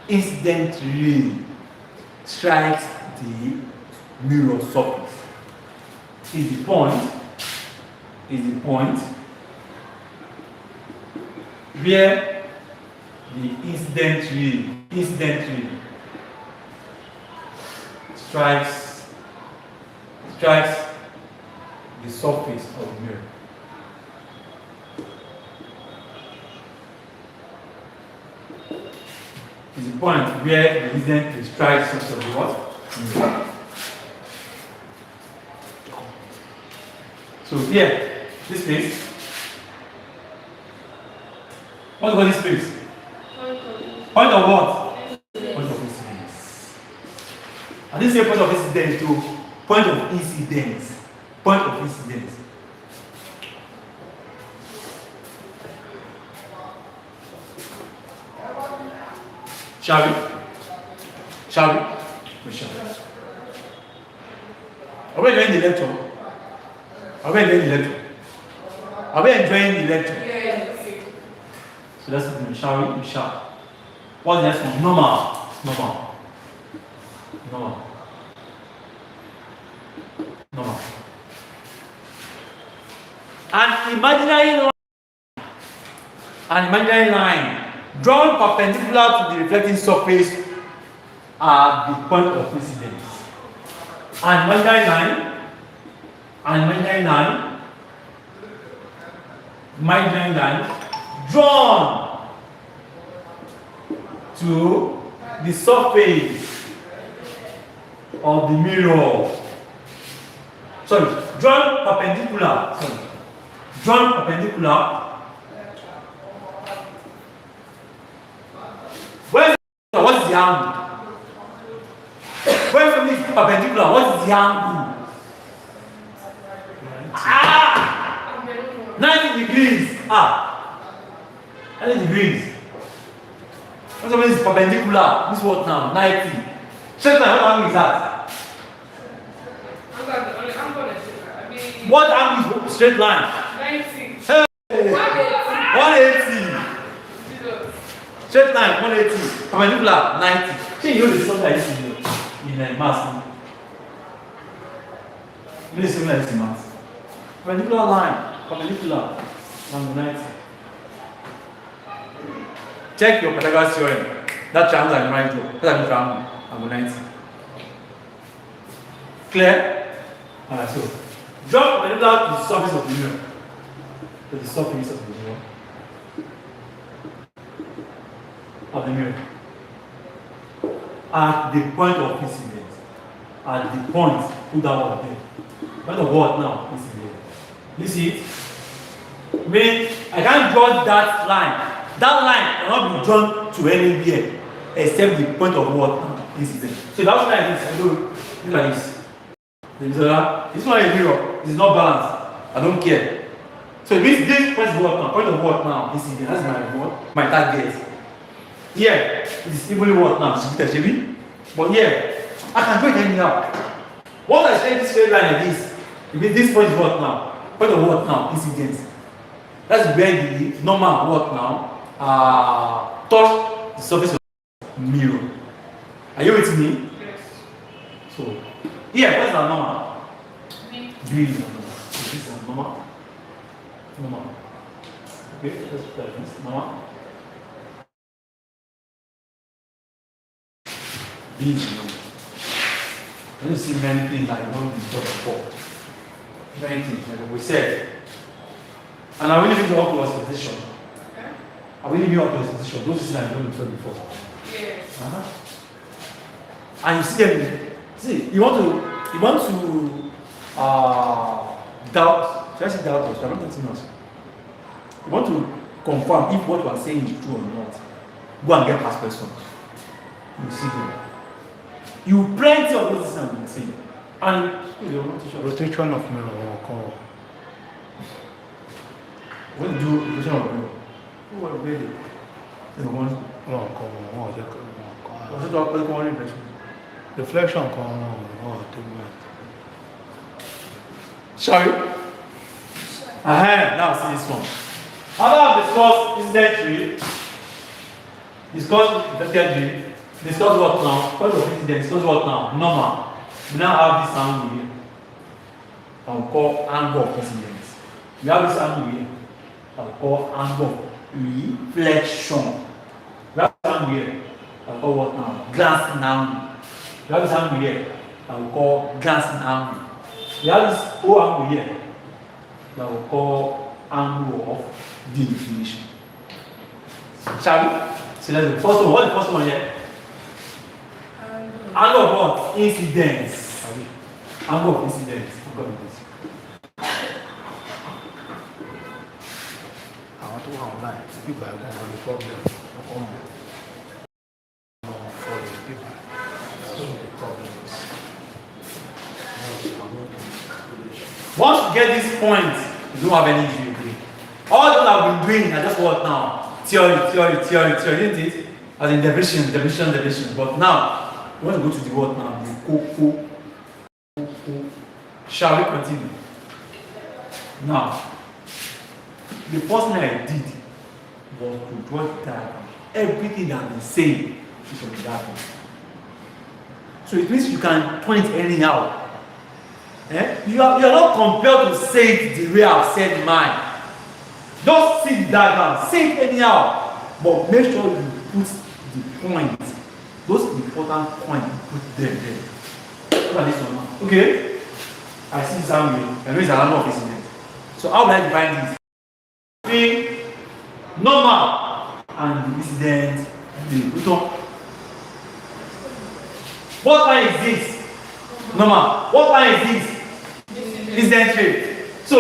incident ray strikes the mirror surface. Is the point where the incident ray strikes the surface of the mirror. Is the point where the incident ray strikes the surface of the what? Mirror. So here, this place. What about this place? Point of what? Point of incidence. And this is a point of incidence too. Point of incidence. Point of incidence. Shall we? Shall we? We shall. Are we enjoying the lecture? Are we enjoying the lecture? Are we enjoying the lecture? Yes. So let's do it. Shall we? We shall. What's the next one? Normal. Normal. Normal. Normal. An imaginary line drawn perpendicular to the reflecting surface at the point of incidence. An imaginary line drawn to the surface of the mirror. Sorry, drawn perpendicular. What is the angle? When from this perpendicular, what is the angle? 90 degrees. 90 degrees. When something is perpendicular, this what now? 90. Straight line, what angle is that? What angle is straight line? 90. Hey. 180. Straight line, 180. Perpendicular, 90. See, you know the something like this in maths. You know something like this in maths. Perpendicular line, perpendicular, angle 90. Check your Pythagoras theorem. That triangle I'm right here. That's a triangle, angle 90. Clear? Alright, so draw perpendicular to the surface of the mirror. To the surface of the mirror. At the point of incidence. At the point, put that word there. Point of what now? Incidence. You see it? Mean I can't draw that line. That line cannot be drawn to anywhere except the point of what now? Incidence. So that's like this. I do like this. This one is mirror. It's not balanced. I don't care. So this point of what now? Point of what now? Incidence. That's my target. Here, it is evenly what now? But here, I can do it anyhow. Once I say this straight line like this, it means this point is what now? Point of what now? Incidence. That's where the normal what now? Touch the surface of the mirror. Are you with me? Yes. So, here, what's the normal? B. B is normal. This is normal. Normal. Okay, let's put that this normal. B is normal. When you see many things like what we talked before, many things like we said, and I really need to up to our position. Okay. I really need up to our position. Those things I don't talk before. Yes. And you see them. See, you want to doubt. Should I say doubt us? I don't think us. You want to confirm if what you are saying is true or not. Go and get past persons. You see them. You plenty of those things I'm saying. And you will not teach us. Rotation of mirror will occur. When you do rotation of mirror, who will be the one? Reflection Sorry? Now see this one. After I've discussed incident tree, discuss vector tree, discuss what now? What of incident? Discuss what now? Normal. We now have this angle here. I'll call angle of incidence. We have this angle here. I'll call angle of reflection. We have this angle here. I'll call what now? Glancing angle. We have this angle here. I'll call glancing angle. We have this whole angle here. That we call angle of definition. Shall we? So let's do the first one. What's the first one here? Angle of what? Incidence. Angle of incidence. Forgot this. I want to go online. People are going to have a problem. For the people. That's what the problem is. Once you get this point, you don't have any issue with it. All that I've been doing, I just what now? Theory, isn't it? As in division. But now, we want to go to the word now. The co. Shall we continue? Now, the first thing I did was to draw the diagram. Everything that I've been saying is on the diagram. So it means you can point it anyhow. You are not compelled to say it the way I've said mine. Just see the diagram, say it anyhow, but make sure you put the points, those important points, you put them there. Look at this one now. Okay? I see Samuel. I know it's an angle of incident. So how will I define this? Between normal and the incident. What line is this? Normal. What line is this? Incident trade. So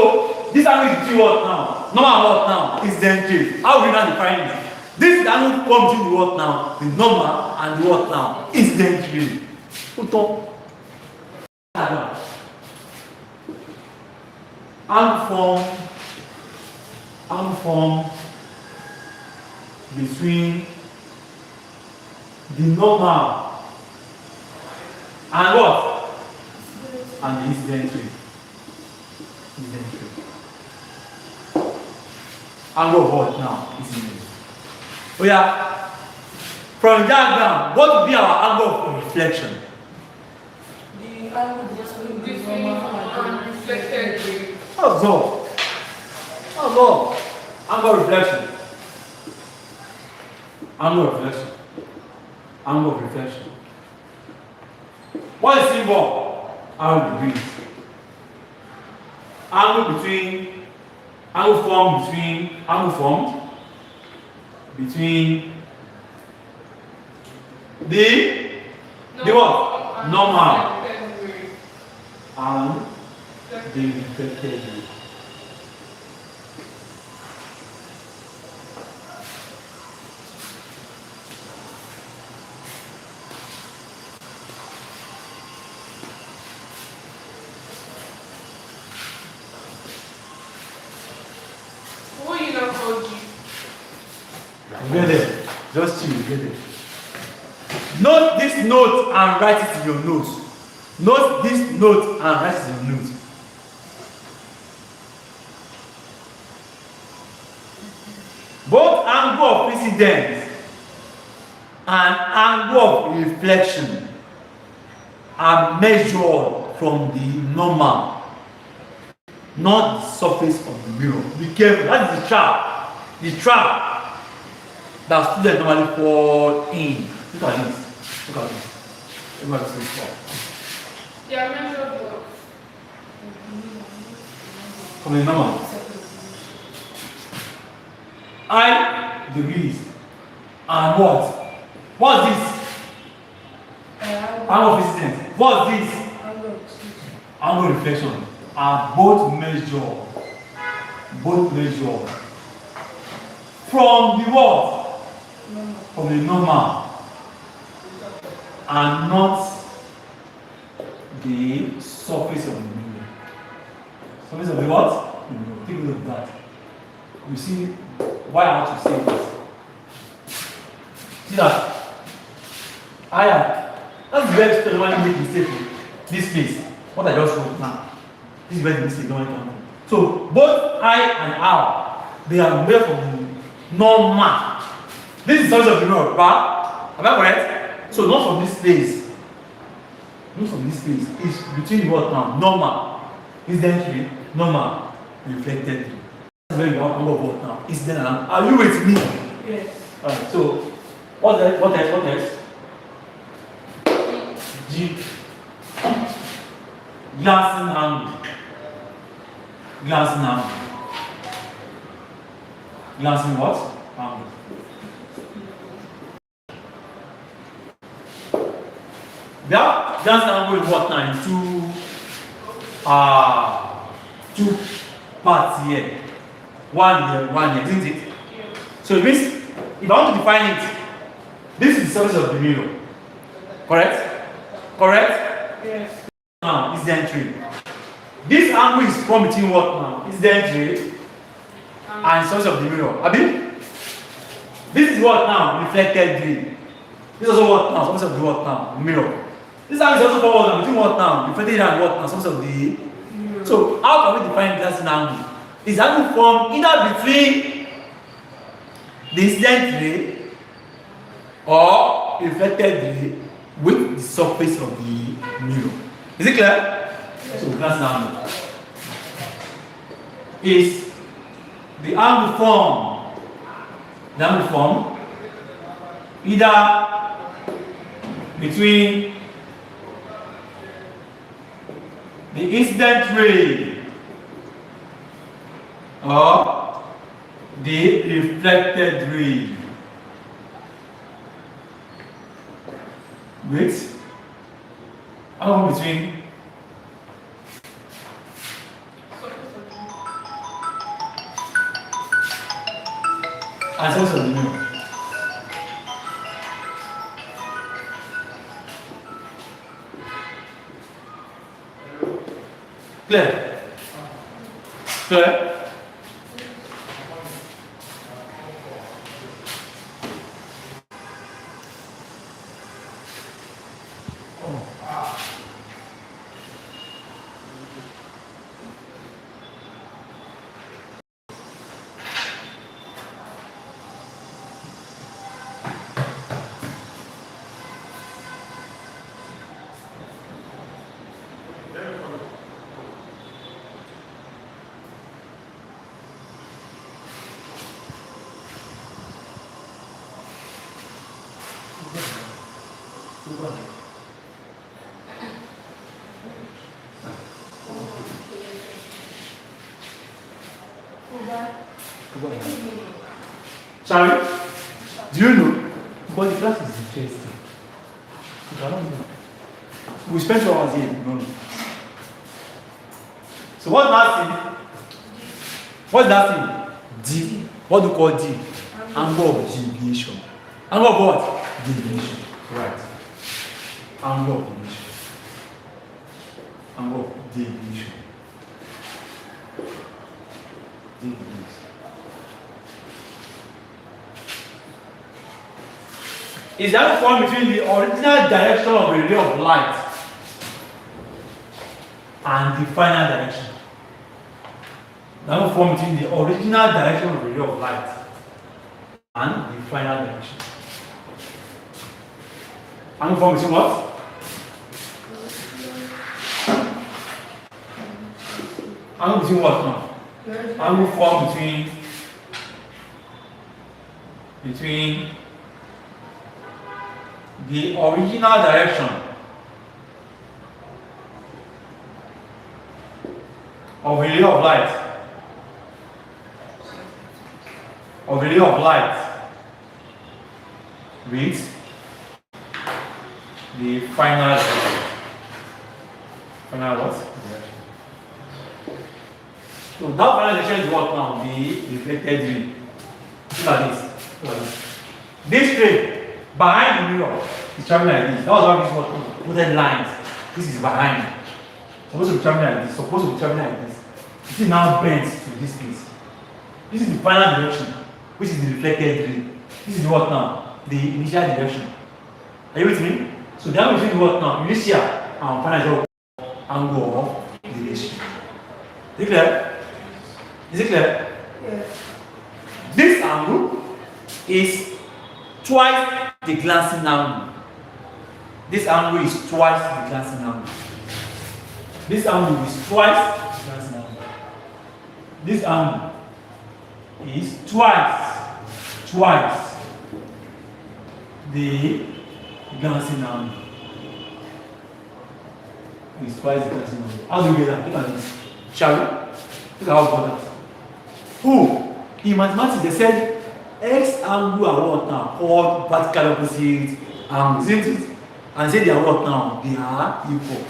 this angle is between what now? Normal what now? Incident trade. How will we now define it? This is the angle comes between the what now? The normal and the what now? Incident trade. Put on. Angle form between the normal and what? And the incident trade. Angle of what now? Incident. Oh yeah. From the diagram, what would be our angle of reflection? The angle between the Between normal and reflected ray. That's all. Angle of reflection. Angle of reflection. What is symbol? Angle degrees. Angle formed between the what? Normal and the reflected ray. What you not called you? Get it. Just chill, get it. Note this note and write it in your notes. Note this note and write it in your notes. Both angle of incidence and angle of reflection are measured from the normal, not the surface of the mirror. Be careful, that is the trap. The trap that students normally fall in. Look at this. Look at this. Yeah, measured what? From the normal. I degrees and what? What's this? Angle of incidence. What's this? Angle of reflection are both measured from the what? From the normal and not the surface of the mirror. Surface of the what? Take a look at that. You see why I want to say this. See that? That's where people normally make mistake. This place, what I just wrote now. This is where the mistake normally comes from. So both I and R, they are made from normal. This is the surface of the mirror, right? Am I correct? So not from this place. Not from this place. It's between what now? Normal. Incidentally, normal. Reflected. That's where you are under what now? Incident and are you with me? Yes. Alright, so what else? G. Glancing angle. Glancing what? Angle. That glancing angle is what now? Two parts here. One here, isn't it? So it means if I want to define it, this is the surface of the mirror. Correct? Yes. Now, this is the entry. This angle is from between what now? Incident ray and source of the mirror. Abi? This is what now? Reflected ray. This is also what now? Source of the what now? Mirror. This angle is also from what now? Between what now? Reflected ray and what now? Source of the mirror. So how can we define glancing angle? Is angle formed either between the incident ray or reflected ray with the surface of the mirror. Is it clear? So glancing angle is the angle formed either between the incident ray or the reflected ray with angle between and source of the mirror. Clear? Clear? Sorry? Do you know? But the class is interesting. You cannot know. We spent 2 hours here. No. So what's that thing? What's that thing? D. What do you call D? Angle of deviation. Angle of what? Deviation. Right. Angle of deviation. Angle of deviation. Deviation. Is that formed between the original direction of a ray of light and the final direction? That will form between the original direction of a ray of light and the final direction. And will form between what? And between what now? And will form between the original direction of a ray of light with the final direction. Final what? Direction. So that final direction is what now? The reflected ray. Look at this. Look at this. This ray behind the mirror is traveling like this. That was how this was putted lines. This is behind. Supposed to be traveling like this. Supposed to be traveling like this. This is now bent to this place. This is the final direction, which is the reflected ray. This is the what now? The initial direction. Are you with me? So the angle between the what now? Initial and final angle of deviation. Is it clear? Is it clear? Yes. This angle is twice the glancing angle. This angle is twice the glancing angle. This angle is twice the glancing angle. This angle is twice the glancing angle. It's twice the glancing angle. How do we get that? Look at this. Shall we? Look at how we got that. Who? In mathematics they said X angle and what now? Called vertical opposite angles, isn't it? And say they are what now? They are equal.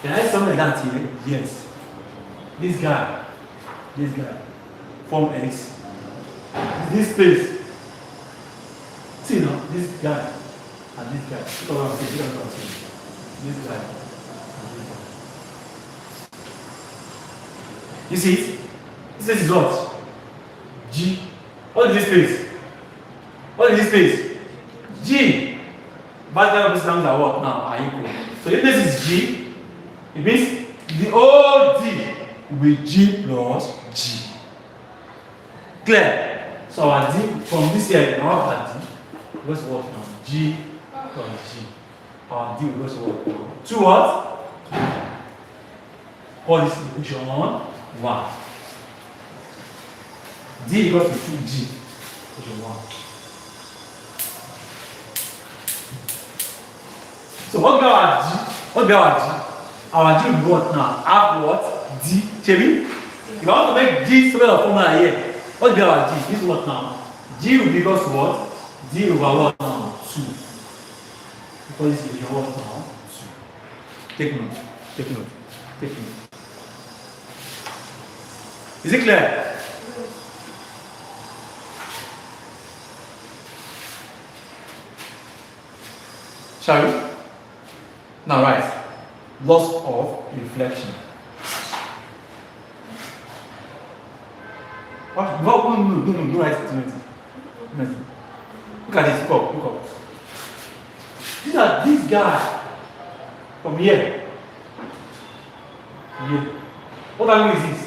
Can I say something like that here? Yes. This guy form X. This space. See now, this guy and this guy. Look at what I'm saying. This guy. You see it? This is what? G. What is this space? What is this space? G. Vertical opposite angles are what now? Are equal. So if this is G, it means the whole D will be G plus G. Clear? So our D from this here, now our D goes to what now? G plus G. Our D goes to what now? 2 what? Call this equation 1. D equals to 2G. Equation 1. So what be our G? What be our G? Our G will be what now? Have what? D. Chebi? If I want to make G some of formula here, what be our G? This is what now? G will be equals to what? D over what now? 2. Because this is what now? 2. Take note. Take note. Take note. Is it clear? Shall we? Now, right. Loss of reflection. What? No, right. Look at this. Look up. This guy from here. What angle is this?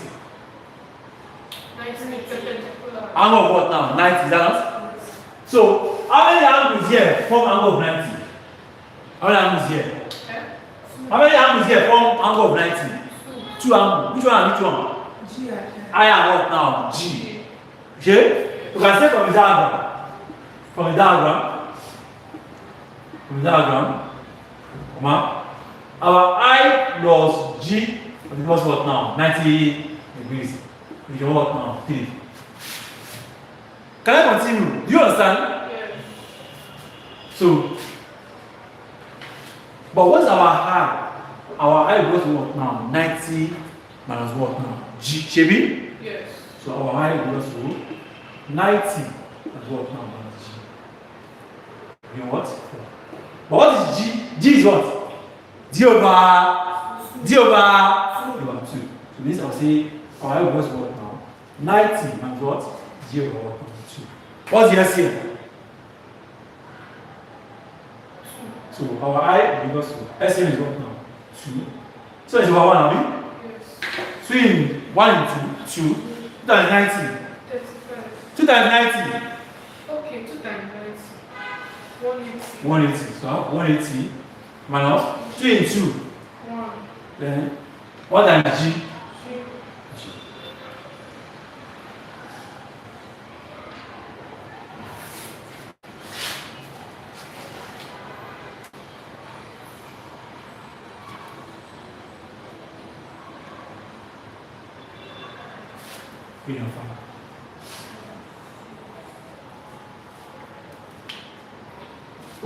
90 perpendicular. Angle of what now? 90, is that not? So, how many angles here form angle of 90? How many angles here? How many angles here form angle of 90? 2 angles. Which one and which one? G. I am what now? G. Okay? You can say from the diagram. From the diagram. Come on. Our I plus G equals what now? 90 degrees. Which is what now? 3. Can I continue? Do you understand? Yes. So, but what's our I? Our I equals to what now? 90 minus what now? G. Shebi? Yes. So our I equals to 90 minus what now? Minus G. You know what? But what is G? G is what? D over 2. So this I'll say our I equals to what now? 90 minus what? D over what? 2. What's the SCM? So our I equals to SCM is what now? 2. So it's over 1, have you? Yes. So in 1 and 2, 2 times 90. 35. 2 times 90. Okay, 2 times 90. 180. 180. So 180 minus 2 and 2. 1. Then 1 times G. 3.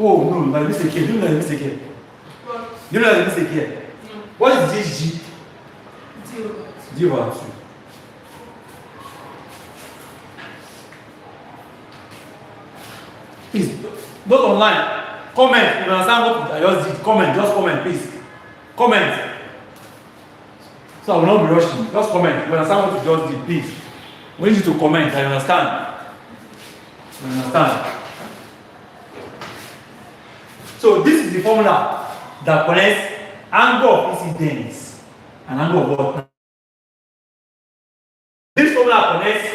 Oh no, like mistake here. Do you know the mistake here? What? Do you know the mistake here? No. What is this G? D over 2. D over 2. Please, those online, comment if you understand what I just did. Just comment, please. Comment. So I will not be rushing. Just comment. If you understand what you just did, please. We need you to comment. I understand. You understand? So this is the formula that connects angle of incidence and angle of what? This formula connects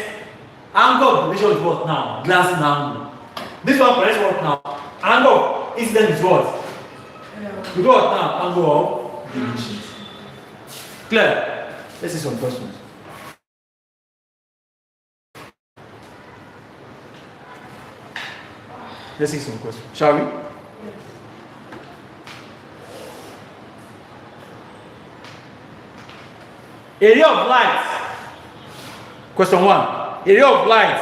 angle of division with what now? Glancing angle. This one connects what now? Angle of incidence is what? We got what now? Angle of division. Clear? Let's see some questions. Let's see some questions. Shall we? Area of light. Question 1. Area of light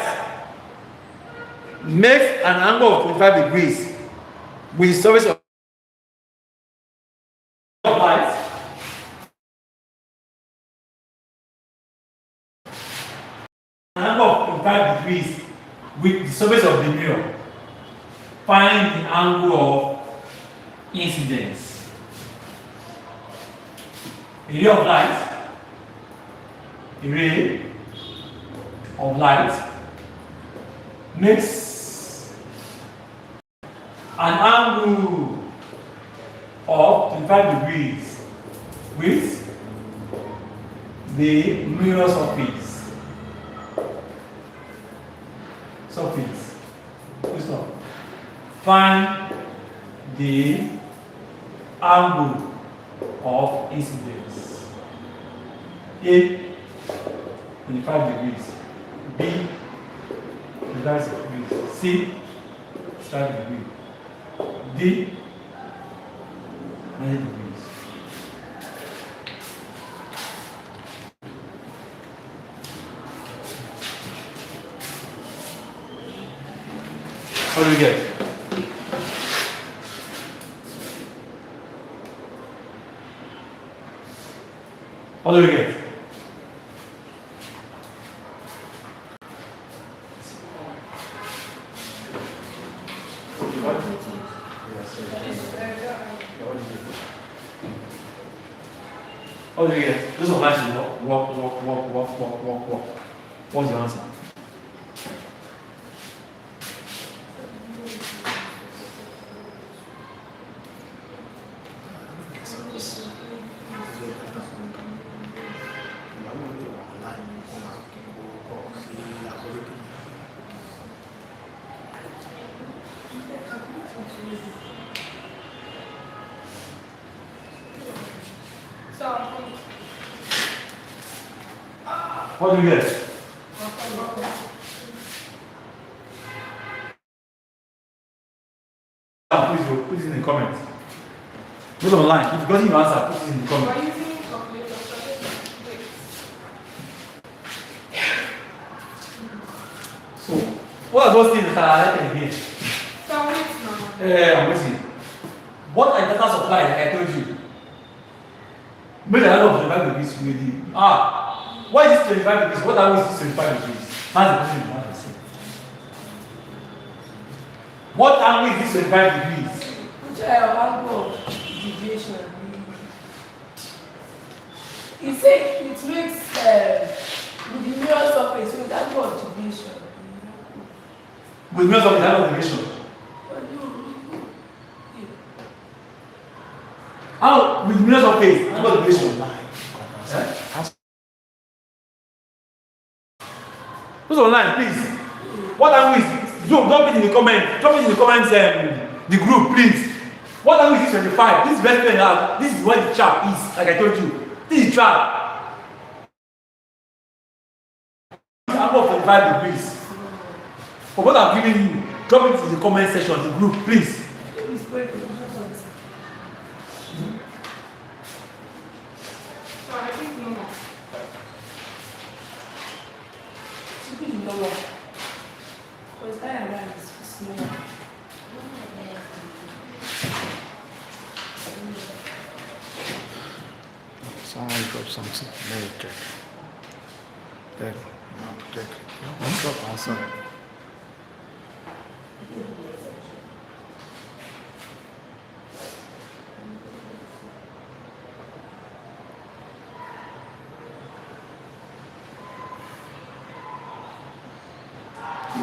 makes an angle of 25 degrees with surface of light. An angle of 25 degrees with the surface of the mirror. Find the angle of incidence. Area of light ray of light makes an angle of 25 degrees with the mirror surface. Stop. Find the angle of incidence. A, 25 degrees. B, 25 degrees. C, 5 degrees. D, 90 degrees. What do we get? What do we get? What do we get? This one actually walk. What's the answer? What do you get? Please go, put it in the comments. Go online. If you got your answer, put it in the comments. Are you using calculator? So, what are those things that are written here? So wait now. I'm waiting. What are data supply like I told you? Maybe I don't know 25 degrees with why is this 25 degrees? What are this 25 degrees? That's the question you want to say. What angle is this 25 degrees? Which angle of deviation? He said it makes with the mirror surface with angle of deviation. With mirror surface, angle of deviation. How with mirror surface, angle of deviation? Who's online, please? What angle is? Drop it in the comment. Drop it in the comments. The group, please. What angle is this 25? This is best thing out. This is where the trap is. Like I told you, this is trap. Angle of 25 degrees. For what I'm giving you, drop it in the comment section. The group, please. So I think no more. Because I am small. Someone dropped something. Let me check. There. No, check. Drop answer.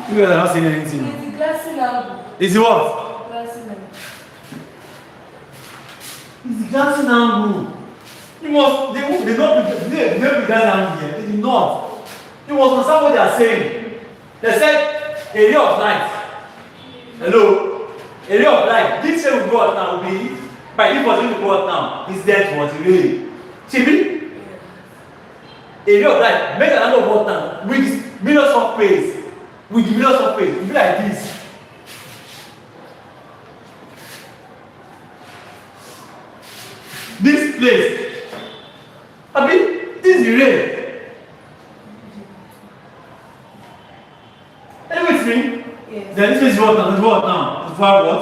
You guys are not saying anything. It's the glassy angle. Is it what? Glassy angle. It's the glancing angle. You must, they not be that angle here. They did not. You must understand what they are saying. They said area of light. Hello? Area of light. This way we go out now will be, by if was going to go out now, is there towards the ray. See? Area of light. Make an angle of what now? With mirror surface. With the mirror surface. It will be like this. This place. I mean, this is the ray. Are you with me? Yes. Then this is what now? This is what now? This is what?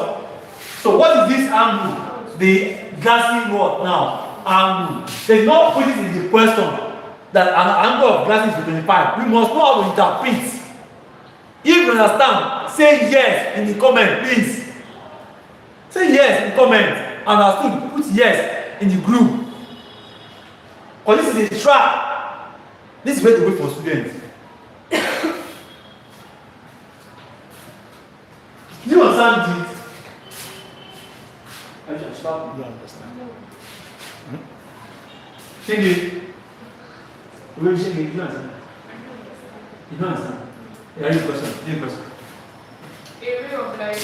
So what is this angle? The glassing what now? Angle. They not put it in the question that an angle of glassing is 25. We must know how to interpret. If you understand, say yes in the comment, please. Say yes in the comment. Understood? Put yes in the group. Because this is a trap. This is where they wait for students. Do you understand it? I should stop. You understand? Think it. Will you think it? You understand? You don't understand? Yeah, any question? Any question? Area of light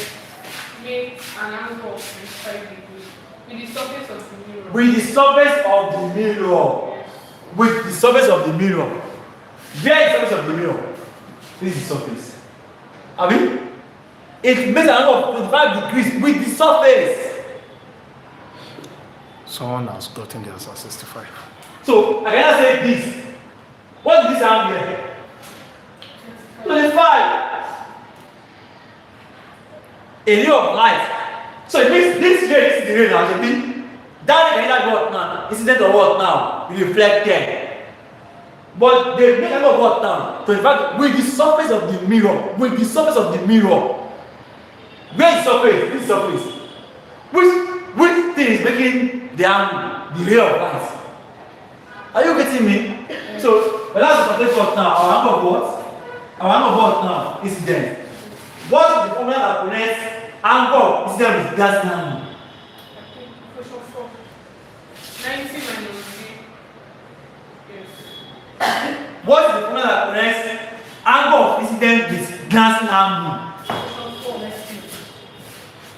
makes an angle of 25 degrees with the surface of the mirror. With the surface of the mirror. With the surface of the mirror. Where is the surface of the mirror? This is the surface. I mean, it makes an angle of 25 degrees with the surface. Someone has gotten the answer 65. So I cannot say this. What is this angle here? 25. A ray of light. So it means this ray is the ray now. It means that ray that what now? Incident of what now? Reflected. But they make a lot of what now? 25 with the surface of the mirror. With the surface of the mirror. Where is surface? This surface. Which thing is making the angle? The ray of light. Are you getting me? So that's the what now. Our angle of what? Our angle of what now? Incident. What is the formula that connects angle incident with gas angle? Question 4. 90 minus 3. Yes. What is the formula that connects angle of incident with gas angle? Question 4. Let's see.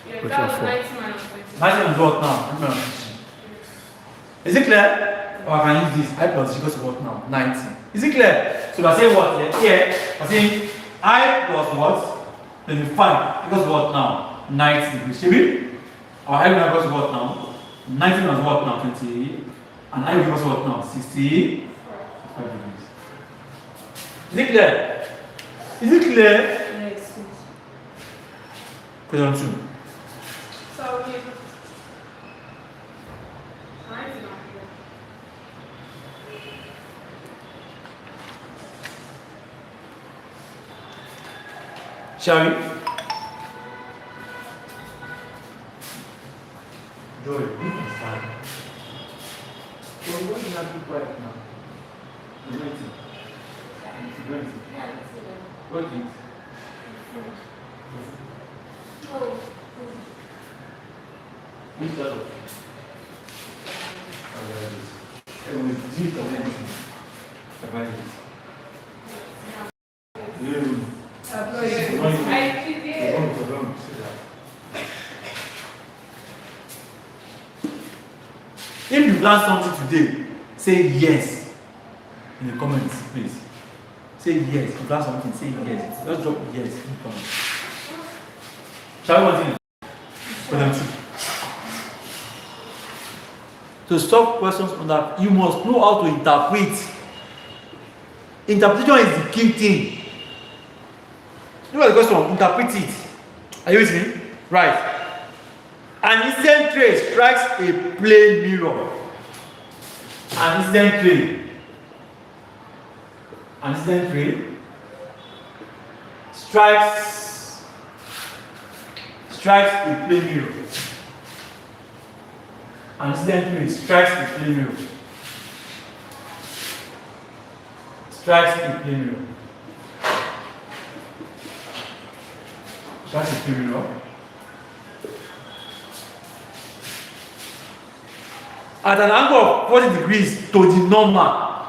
Yeah, Question that was 4. 90 minus 20. 90 and what now? Is it clear? Or I can use this. I plus equals to what now? 90. Is it clear? So I say what here? Here, I say I plus what? 25 equals to what now? 90 degrees. Should we? Our I equals to what now? 90 minus what now? 20. And I equals to what now? 65 degrees. Is it clear? Is it clear? Yes. Question 2. So, we 90 now. Shall we? Joy, you can start. So what do you have to do right now? The 90. The 20. What is it? Which side of it? And we do it on anything. Survive it. You. I did it. If you learn something today, say yes in the comments, please. Say yes. If you learn something, say yes. Just drop yes in the comments. Shall we continue? For them too. To solve questions on that, you must know how to interpret. Interpretation is the key thing. Look at the question, interpret it. Are you with me? Right. An incident ray strikes a plane mirror. An incident ray. An incident ray strikes a plane mirror. An incident ray strikes a plane mirror. Strikes a plane mirror. Strikes a plane mirror. At an angle of 40 degrees to the normal.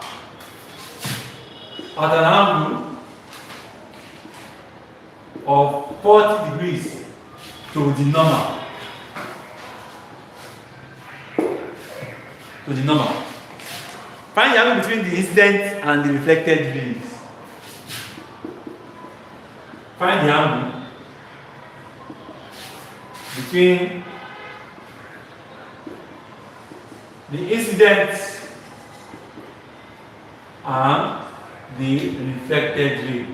At an angle of 40 degrees to the normal. To the normal. Find the angle between the incident and the reflected rays. Find the angle between the incident and the reflected ray.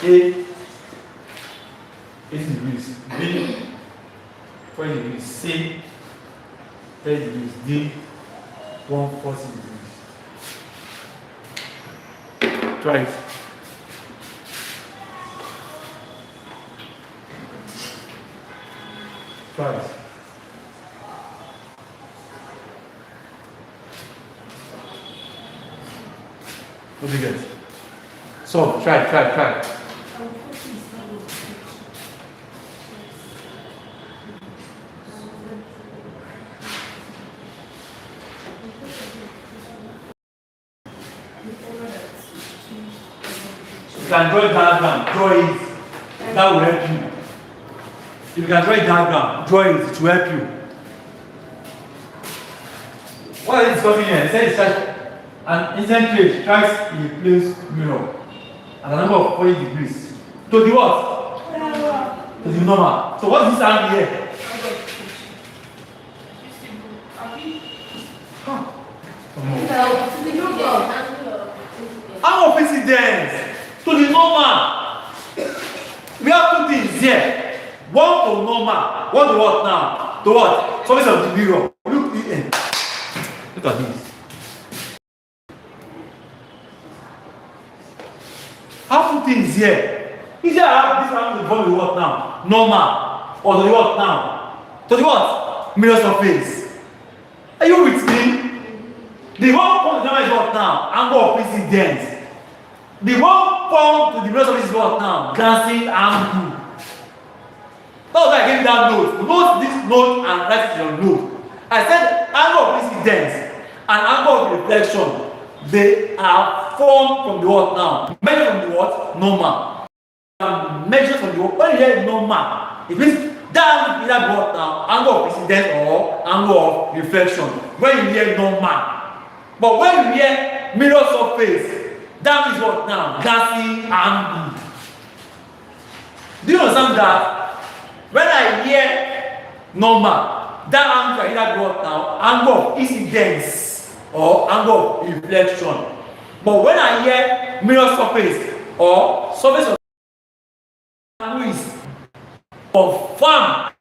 A 80 degrees, B 20 degrees, C 30 degrees, D 140 degrees. Try it. Try it. What do you get? So try. You can draw a diagram, draw it. That will help you. If you can draw a diagram, draw it, it will help you. What are you discussing here? It says that an instant plate strikes in a place mirror at a number of 40 degrees. To the what? To the normal. So what is this angle here? Angle of incidence to the normal. We have two things here. One to normal. One to what now? To what? Surface of the mirror. Look at this. Have two things here. Is there have this one to the what now? Normal. Or to the what now? To the what? Mirror surface. Are you with me? The one point to the normal is what now? Angle of incidence. The one point to the mirror surface is what now? Glancing angle. That's why I gave you that note. Note this note and write it in your note. I said angle of incidence and angle of reflection, they are formed from the what now? Measured from the what? Normal. Measured from the what? When you hear normal, it means that angle is either what now? Angle of incidence or angle of reflection. When you hear normal. But when you hear mirror surface, that is what now? Glancing angle. Do you understand that? When I hear normal, that angle is either what now? Angle of incidence or angle of reflection. But when I hear mirror surface or surface of angle is confirmed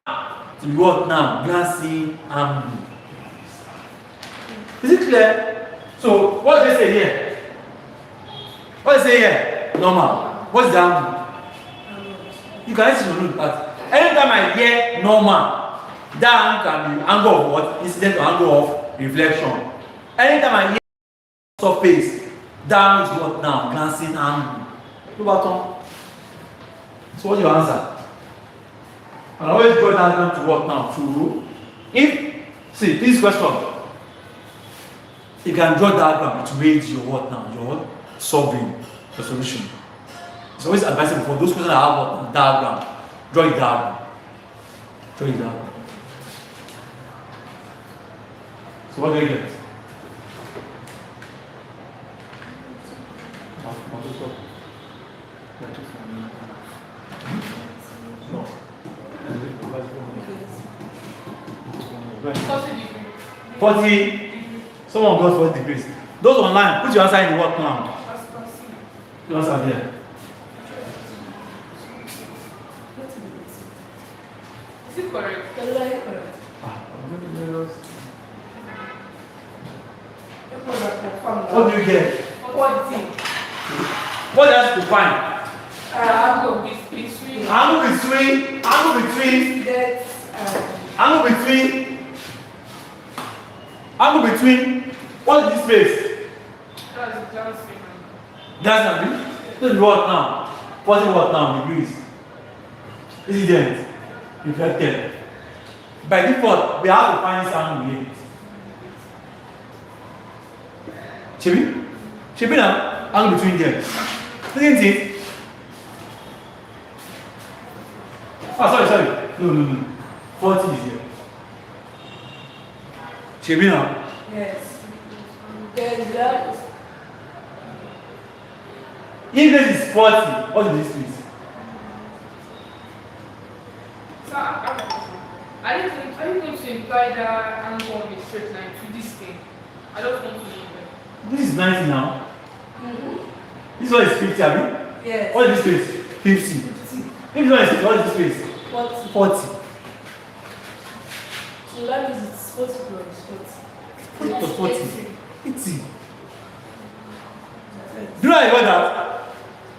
to be what now? Glancing angle. Is it clear? So what do they say here? What do they say here? Normal. What's the angle? You can actually look at. Anytime I hear normal, that angle can be angle of what? Incident or angle of reflection. Anytime I hear surface, that is what now? Glancing angle. Look bottom. So what's your answer? I always draw diagram to what now? To if see this question, you can draw diagram to raise your what now? Your solving the solution. It's always advisable for those questions that have what diagram. Draw it down. Draw it down. So what do you get? No. 40. Someone got 40 degrees. Those online, put your answer in the what now? Your answer here. Is it correct? Correct. What do you get? 40. What else to find? Angle between. Angle between. What is this space? That's glancing. That's not this is what now? 40 what now? Degrees. Incident. Reflected. By default, we have to find this angle here. Chibi now, angle between them. Isn't it? Oh, sorry. No. 40 is here. Chibi now. Yes. Then that. If this is 40, what is this mean? So, are you going to imply that angle of a straight line to this thing? I don't want to know that. This is 90 now. Mm-hmm. This one is 50, have you? Yes. What is this space? 50. 50. If this one is 50, what is this space? 40. 40. So that means it's 40 plus 40. 40 plus 40. 80. Do you know how you got that?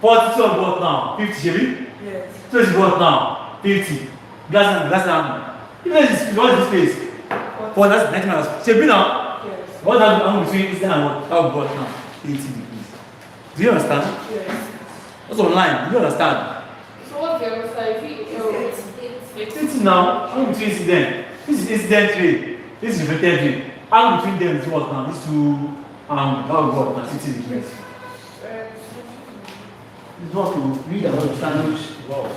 40 is what now? 50, Chevy? Yes. So it's what now? 50. Glass angle. If this is what is this space? 40, that's 90 minus. Chevy now? Yes. What that angle between this and what? That would what now? 80 degrees. Do you understand? Yes. What's online? Do you understand? So what's the other side? It's now, angle between incident. This is incident rate. This is reflected rate. Angle between them is what now? These two how we got now 60 degrees. It's what to read and understand which wow.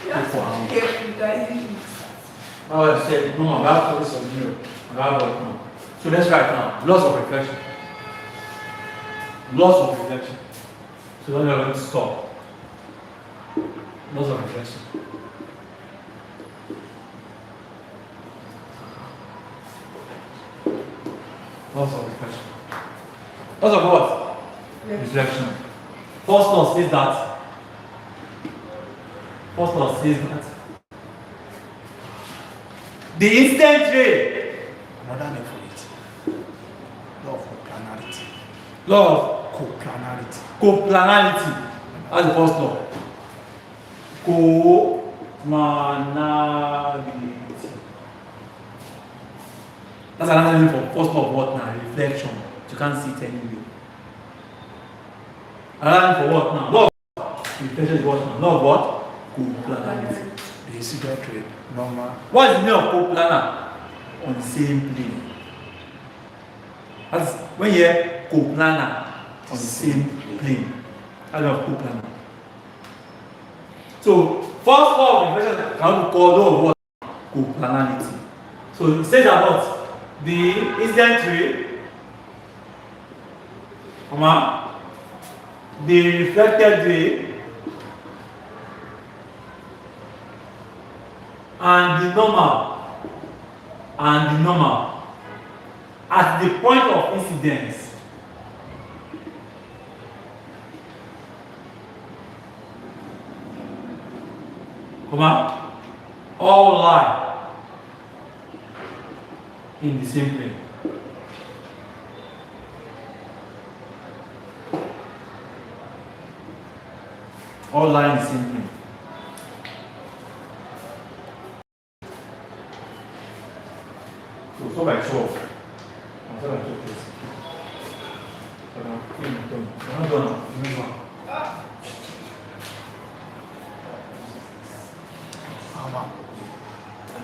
You have to be careful, guys. Now I said, no, I have to this on you. I have what now. So let's write now. Loss of reflection. Loss of reflection. So then we are going to stop. Loss of reflection. Loss of reflection. Loss of what? Reflection. First law says that. First law says that. The instant ray. Another name for it. Law of coplanarity. Law of Coplanarity. coplanarity. That's the first law. Coplanarity. That's another name for first law of what now? Reflection. You can't see it anyway. Another name for what now? Law of reflection is what now? Law of what? Coplanarity. The incident rate, normal. What is the meaning of coplanar? On the same plane. That's when you hear coplanar on the same plane. That's the meaning of coplanar. So, first law of reflection can be called law of what? Coplanarity. So, it says about the incident ray, the reflected ray, and the normal at the point of incidence all lie in the same plane. All lie in the same plane. So by 12. So by 12 please. Not done.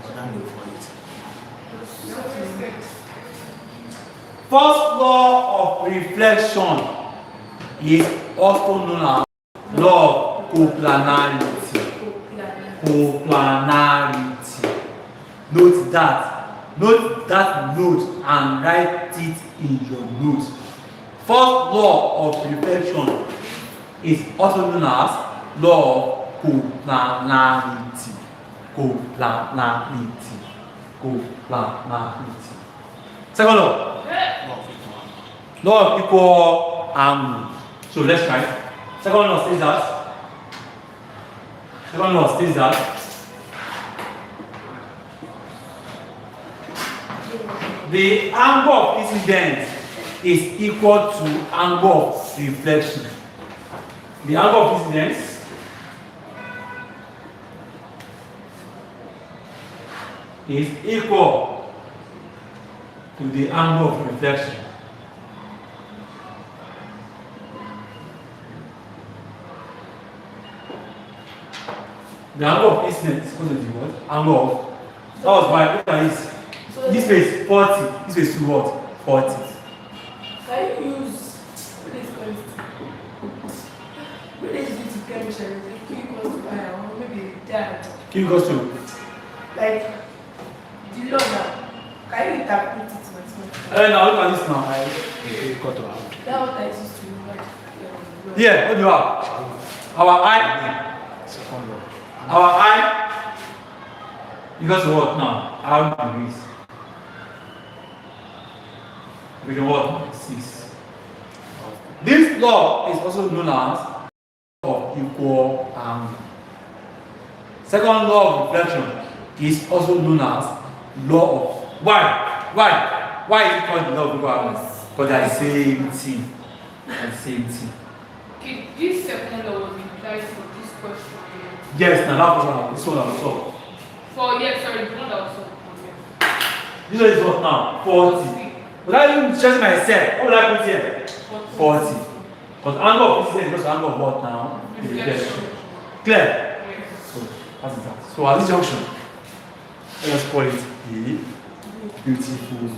Another name for it. First law of reflection is also known as law of coplanarity. Coplanarity. Note that note and write it in your notes. First law of reflection is also known as law of coplanarity. Coplanarity. Second law. Law of equal angle. So let's try. Second law says that. The angle of incidence is equal to angle of reflection. The angle of incidence is equal to the angle of reflection. The angle of incidence is equal to the what? Angle of. That was why. Look at this. This space 40. This space to what? 40. Can you use what is it to chemistry? Q equals to I or maybe that. Q equals to. Like the law now. Can you interpret it mathematically? Now look at this now. Equal to out. That's what I used to like. Yeah, what do you have? Our eye. Second law. Our eye. Equals to what now? How degrees? We can what? 6. This law is also known as of equal angle. Second law of reflection is also known as law of why is it called the law of equal angle? Because they are the same thing. Okay, this second law was implied for this question here. Yes, now that was this one also. For yes, sorry, the one that was solved. This one is what now? 40. Without even checking myself, what will I put here? 40. But the angle of incidence is just the angle of what now? The reflection. Clear? Yes. So that's that. So at this junction, let us call it a beautiful day.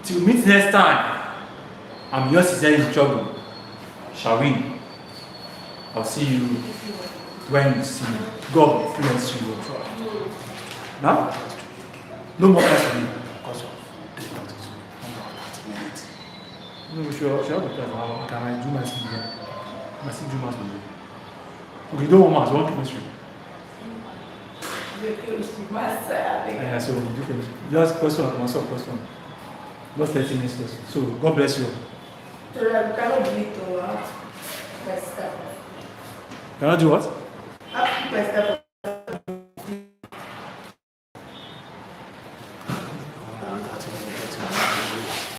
Till meet next time, I'm your sister in trouble. Shall we? I'll see you when you see me. God bless you. Now? No more class for me. Because of the doctors. No, we should have a plan. Can I do my CV? My CV do my CV. Okay, don't want maths, we want chemistry. Yeah, so you can just question and answer question. Just 30 minutes question. So God bless you. So that we cannot do it to my step. Can I do what? After my step.